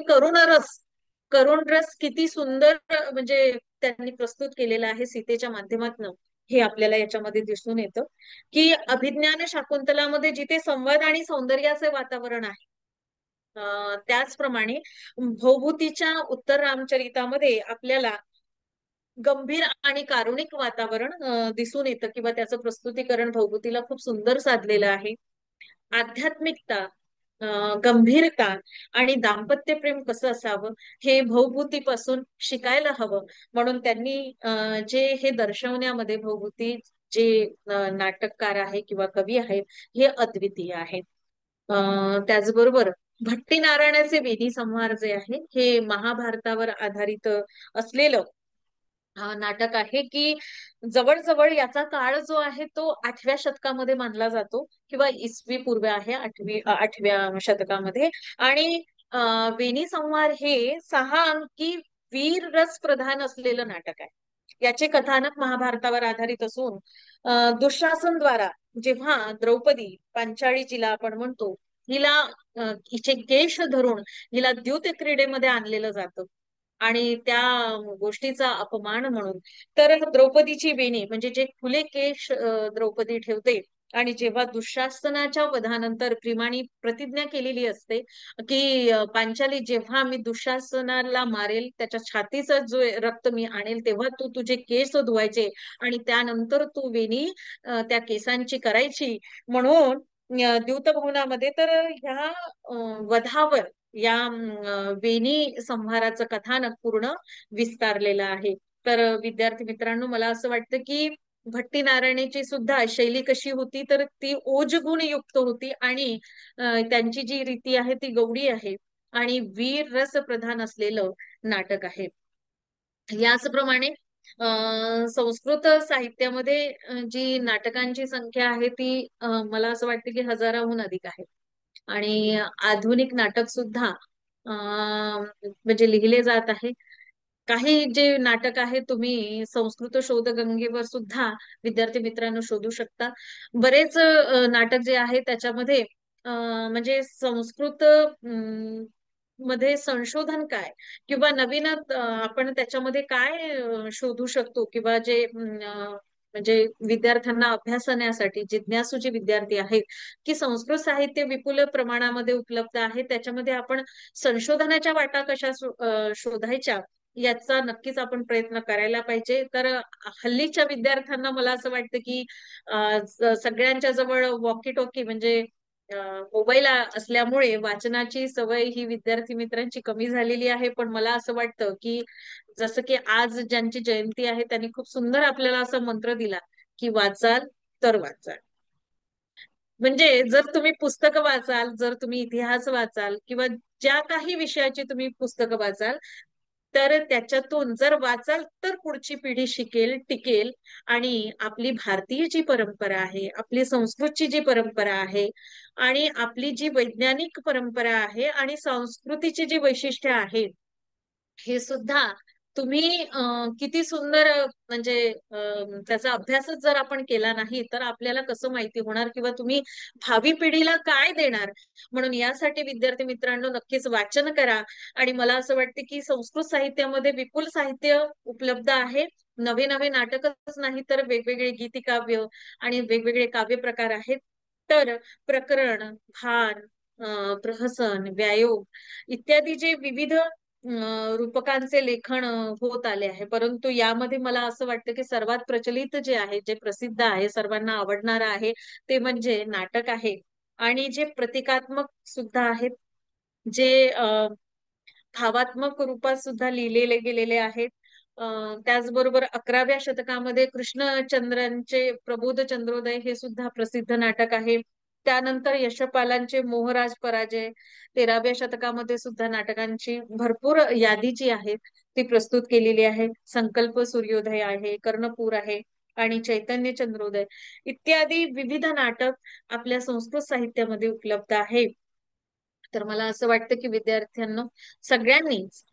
करुण रस किती सुंदर म्हणजे त्यांनी प्रस्तुत केलेला आहे सीतेच्या माध्यमातून, हे आपल्याला याच्यामध्ये दिसून येतं की अभिज्ञान शाकुंतलामध्ये जिथे संवाद आणि सौंदर्याचे वातावरण आहे, त्याचप्रमाणे भवभूतीच्या उत्तर रामचरितामध्ये आपल्याला गंभीर आणि कारुणिक वातावरण दिसून येतं किंवा त्याचं प्रस्तुतीकरण भवभूतीला खूप सुंदर साधलेलं आहे. आध्यात्मिकता, गंभीरता आणि दाम्पत्य प्रेम कसं असावं हे भवभूतीपासून शिकायला हवं, म्हणून त्यांनी जे हे दर्शवण्यामध्ये भवभूती जे नाटककार आहे किंवा कवी आहेत हे अद्वितीय आहेत. त्याचबरोबर भट्टी नारायणाचे वेदी संहार जे आहे हे महाभारतावर आधारित असलेलं नाटक आहे की जवळजवळ याचा काळ जो आहे तो 8व्या शतकामध्ये मानला जातो किंवा इसवी पूर्व आहे 8व्या शतकामध्ये. आणि वेणी संहार हे 6 अंकी वीर रस प्रधान असलेलं नाटक आहे. याचे कथानक महाभारतावर आधारित असून दुःशासन द्वारा जेव्हा द्रौपदी पांचाळी जिला आपण म्हणतो हिला हिचे केश धरून हिला द्यूत क्रीडेमध्ये आणलेलं जातं आणि त्या गोष्टीचा अपमान म्हणून तर द्रौपदीची वेणी म्हणजे जे खुले केश द्रौपदी ठेवते आणि जेव्हा दुःशासनाच्या वधानंतर प्रेमाने प्रतिज्ञा केलेली असते की पांचाली जेव्हा मी दुःशासनाला मारेल त्याच्या छातीचं जो रक्त मी आणेल तेव्हा तू तुझे केस धुवायचे आणि त्यानंतर तू वेणी त्या केसांची करायची, म्हणून द्यूत भवनामध्ये तर ह्या वधावर या वेणी संहाराचं कथानक पूर्ण विस्तारलेलं आहे. तर विद्यार्थी मित्रांनो, मला असं वाटतं की भट्टी नारायणाची सुद्धा शैली कशी होती तर ती ओजगुण युक्त होती आणि त्यांची जी रीती आहे ती गौडी आहे आणि वीर रस प्रधान असलेलं नाटक आहे. याचप्रमाणे संस्कृत साहित्यामध्ये जी नाटकांची संख्या आहे ती मला असं वाटतं की 1000हून अधिक आहे आणि आधुनिक नाटक सुद्धा म्हणजे लिहिले जात आहे. काही जे नाटक आहे तुम्ही संस्कृत शोध गंगेवर सुद्धा विद्यार्थी मित्रांनो शोधू शकता. बरेच नाटक जे आहे त्याच्यामध्ये म्हणजे संस्कृत मध्ये संशोधन काय किंवा नवीन आपण त्याच्यामध्ये काय शोधू शकतो किंवा जे म्हणजे विद्यार्थ्यांना अभ्यासण्यासाठी जिज्ञासू जे विद्यार्थी आहेत की संस्कृत साहित्य विपुल प्रमाणामध्ये उपलब्ध आहे, त्याच्यामध्ये आपण संशोधनाच्या वाटा कशा शोधायच्या याचा नक्कीच आपण प्रयत्न करायला पाहिजे. तर हल्लीच्या विद्यार्थ्यांना मला असं वाटतं की सगळ्यांच्या जवळ वॉकी टॉकी म्हणजे मोबाईल असल्यामुळे वाचनाची सवय ही विद्यार्थी मित्रांची कमी झालेली आहे. पण मला असं वाटतं की जसं की आज ज्यांची जयंती आहे त्यांनी खूप सुंदर आपल्याला असा मंत्र दिला की वाचाल तर वाचाल. म्हणजे जर तुम्ही पुस्तकं वाचाल, जर तुम्ही इतिहास वाचाल किंवा ज्या काही विषयाची तुम्ही पुस्तकं वाचाल तर त्याच्यातून जर वाचाल तर पुढची पिढी शिकेल, टिकेल आणि आपली भारतीय जी परंपरा आहे, आपली संस्कृतची जी परंपरा आहे आणि आपली जी वैज्ञानिक परंपरा आहे आणि संस्कृतीची जी वैशिष्ट्य आहे हे सुद्धा तुम्ही किती सुंदर म्हणजे त्याचा अभ्यासच जर आपण केला नाही तर आपल्याला कसं माहिती होणार किंवा तुम्ही भावी पिढीला काय देणार. म्हणून यासाठी विद्यार्थी मित्रांनो नक्कीच वाचन करा. आणि मला असं वाटतं की संस्कृत साहित्यामध्ये विपुल साहित्य उपलब्ध आहे. नवे नवे नाटकच नाही तर वेगवेगळे गीतिकाव्य आणि वेगवेगळे काव्य प्रकार आहेत. तर प्रकरण, भान, प्रहसन, व्यायोग इत्यादी जे विविध रूपकांचे लेखन होत आले आहे, परंतु यामध्ये मला असं वाटतं की सर्वात प्रचलित जे आहे, जे प्रसिद्ध आहे, सर्वांना आवडणार आहे ते म्हणजे नाटक आहे. आणि जे प्रतिकात्मक सुद्धा आहेत, जे भावात्मक रूपात सुद्धा लिहिलेले गेलेले आहेत. त्याचबरोबर 11व्या शतकामध्ये कृष्णचंद्रांचे प्रबोध चंद्रोदय हे सुद्धा प्रसिद्ध नाटक आहे. त्यानंतर यशपालांचे मोहराज पराजय 13व्या शतकामध्ये सुद्धा नाटकांची भरपूर यादी जी आहे ती प्रस्तुत केलेली आहे. संकल्प सूर्योदय आहे, कर्णपूर आहे आणि चैतन्य चंद्रोदय इत्यादी विविध नाटक आपल्या संस्कृत साहित्यामध्ये उपलब्ध आहे. तर मला असं वाटतं की विद्यार्थ्यांना सगळ्यांनीच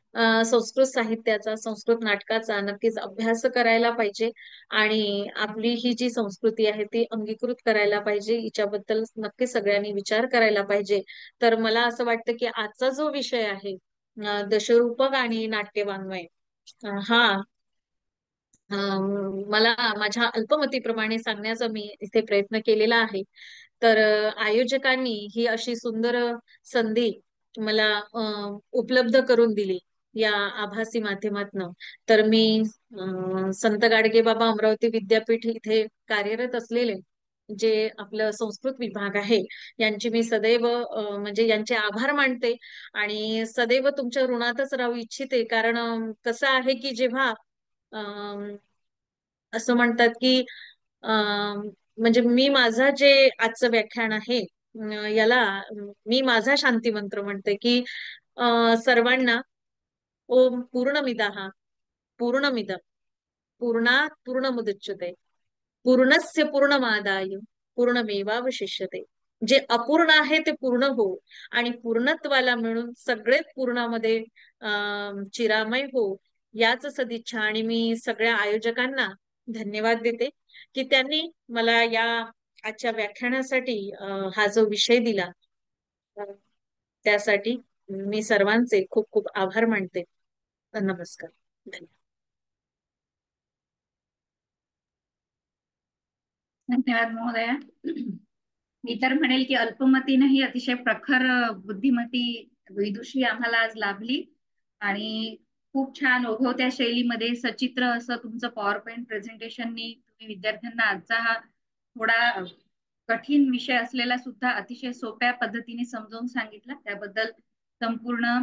संस्कृत साहित्याचा, संस्कृत नाटकाचा नक्कीच अभ्यास करायला पाहिजे आणि आपली ही जी संस्कृती आहे ती अंगीकृत करायला पाहिजे. हिच्याबद्दल नक्कीच सगळ्यांनी विचार करायला पाहिजे. तर मला असं वाटतं की आजचा जो विषय आहे दशरूपक आणि नाट्यवाङ्मय हा मला माझ्या अल्पमतीप्रमाणे सांगण्याचा मी इथे प्रयत्न केलेला आहे. तर आयोजकांनी ही अशी सुंदर संधी मला उपलब्ध करून दिली या आभासी माध्यमातनं. तर मी संत गाडगेबाबा अमरावती विद्यापीठ इथे कार्यरत असलेले जे आपलं संस्कृत विभाग आहे यांची मी सदैव म्हणजे यांचे आभार मानते आणि सदैव तुमच्या ऋणातच राहू इच्छिते. कारण कसं आहे की जेव्हा असं म्हणतात की म्हणजे मी माझा जे आजचं व्याख्यान आहे याला मी माझा शांती मंत्र म्हणते की सर्वांना ओम पूर्णमिदः पूर्णमिदं पूर्णात् पूर्णमुदच्यते पूर्णस्य पूर्णमादाय पूर्णमेवावशिष्यते. जे अपूर्ण आहे ते पूर्ण हो आणि पूर्णत्वाला मिळून सगळेच पूर्णामध्ये चिरामय हो याच सदिच्छा. आणि मी सगळ्या आयोजकांना धन्यवाद देते की त्यांनी मला या आजच्या व्याख्यानासाठी हा जो विषय दिला त्यासाठी मी सर्वांचे खूप खूप आभार मानते. नमस्कार. धन्यवाद. धन्यवाद महोदया. मी तर म्हणेल की अल्पमतीने अतिशय प्रखर बुद्धिमती विदुषी आम्हाला आज लाभली आणि खूप छान ओघवत्या शैलीमध्ये सचित्र असं तुमचं पॉवर पॉइंट प्रेझेंटेशननी तुम्ही विद्यार्थ्यांना आजचा हा थोडा कठीण विषय असलेला सुद्धा अतिशय सोप्या पद्धतीने समजावून सांगितला. त्याबद्दल संपूर्ण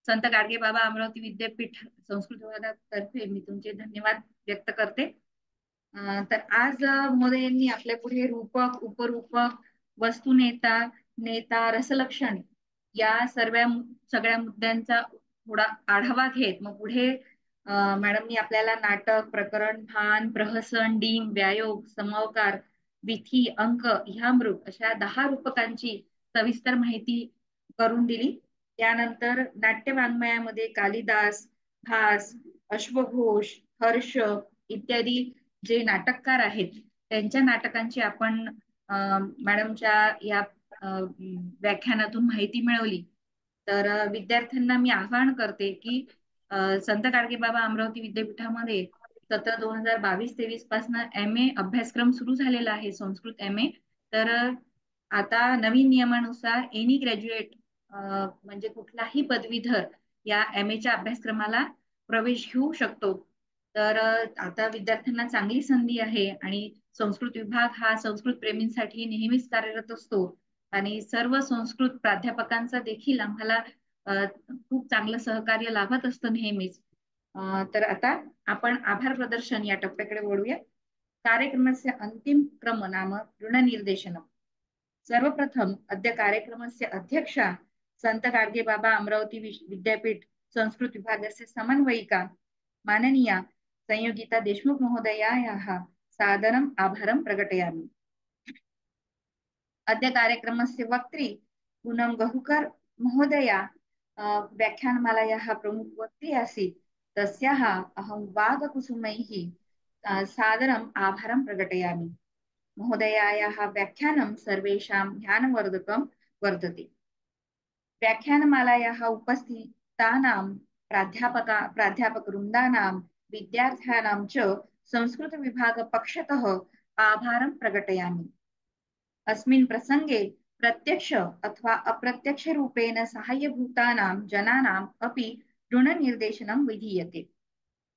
संत गाडगेबाबा अमरावती विद्यापीठ संस्कृत विभागातर्फे मी तुमचे धन्यवाद व्यक्त करते. तर आज महोदयांनी आपल्या पुढे रूपक, उपरूपक, वस्तुनेता, नेता, रसलक्षण या सगळ्या मुद्द्यांचा थोडा आढावा घेत मग पुढे मॅडमनी आपल्याला नाटक, प्रकरण, भान, प्रहसन, डीम, व्यायोग, समवकार, विथी, अंक, ह्या मृग अशा 10 रूपकांची सविस्तर माहिती करून दिली. त्यानंतर नाट्यवाङ्मयामध्ये कालिदास, भास, अश्वघोष, हर्ष इत्यादी जे नाटककार आहेत त्यांच्या नाटकांची आपण मॅडमच्या या व्याख्यानातून माहिती मिळवली. तर विद्यार्थ्यांना मी आवाहन करते की संत गाडगेबाबा अमरावती विद्यापीठामध्ये सत्र 2022-23 पासून MA अभ्यासक्रम सुरू झालेला आहे, संस्कृत MA. तर आता नवीन नियमानुसार एनी ग्रॅज्युएट म्हणजे कुठलाही पदवीधर या MAच्या अभ्यासक्रमाला प्रवेश घेऊ शकतो. तर आता विद्यार्थ्यांना चांगली संधी आहे आणि संस्कृत विभाग हा संस्कृत प्रेमींसाठी नेहमीच कार्यरत असतो आणि सर्व संस्कृत प्राध्यापकांचा देखील आम्हाला खूप चांगलं सहकार्य लाभत असतं नेहमीच. तर आता आपण आभार प्रदर्शन या टप्प्याकडे वळूया. कार्यक्रमस्य अंतिम क्रम नाम ऋणनिर्देशनम. सर्वप्रथम अद्य कार्यक्रमस्य अध्यक्षा संत गाडगेबाबा अमरावती विद्यापीठ संस्कृत विभागस्य समन्वयिका माननीया संयोगिता देशमुख महोदयायाः सादरम् आभारं प्रकटयामि. अद्य कार्यक्रमस्य वक्त्री पूनम गहुकर महोदया व्याख्यानमालायाः प्रमुख वक्त्री आसीत्. तस्याः अहं वागकुसुमैः सादरम् आभारं प्रकटयामि. महोदयायाः व्याख्यानं सर्वेषां ज्ञानवर्धकं वर्तते. व्याख्यानमालायाः उपस्थितानां प्राध्यापकवृन्दानां विद्यार्थ्यानां च संस्कृतविभागपक्षतः आभारं प्रकटयामि. अस्मिन् प्रसंगे प्रत्यक्ष अथवा अप्रत्यक्ष रूपेण साहाय्यभूतानां जनानाम् अपि ऋणनिर्देशनं विधीयते.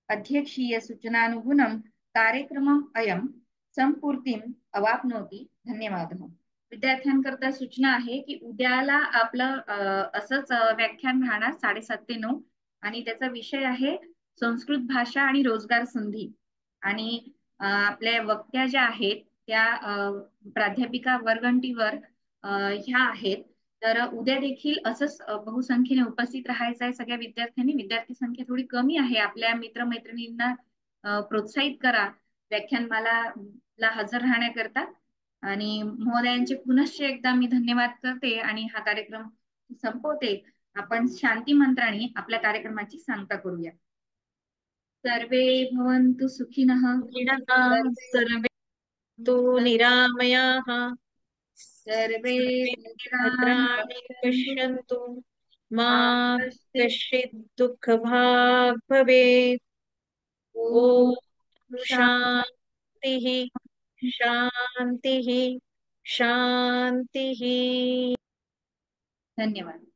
अध्यक्षीय सूचनानुगुणं कार्यक्रमम् अयं संपूर्तिम् अवाप्नोति. धन्यवादः. विद्यार्थ्यांकरता सूचना आहे की उद्याला आपलं असंच व्याख्यान राहणार 7:30 ते 9 आणि त्याचा विषय आहे संस्कृत भाषा आणि रोजगार संधी. आणि आपल्या वक्त्या ज्या आहेत त्या प्राध्यापिका वर्गंटीवर ह्या आहेत. तर उद्या देखील असंच बहुसंख्येने उपस्थित राहायचं आहे सगळ्या विद्यार्थ्यांनी. विद्यार्थी संख्या थोडी कमी आहे. आपल्या मित्रमैत्रिणींना प्रोत्साहित करा व्याख्यानमाला हजर राहण्याकरता. आणि महोदयांचे पुनश्च एकदा मी धन्यवाद करते आणि हा कार्यक्रम संपवते, आपण शांती मंत्राने आपल्या कार्यक्रमाची सांगता करूया. सर्वे भवन्तु सुखिनः, सर्वे तु निरामयाः, सर्वे भद्राणि भद्राणि पश्यन्तु, पश्यन्तु, मा मा कश्चित् कश्चित् दुःखभाग् भवेत्. ॐ ॐ शान्तिः शान्तिः शान्तिः. धन्यवाद.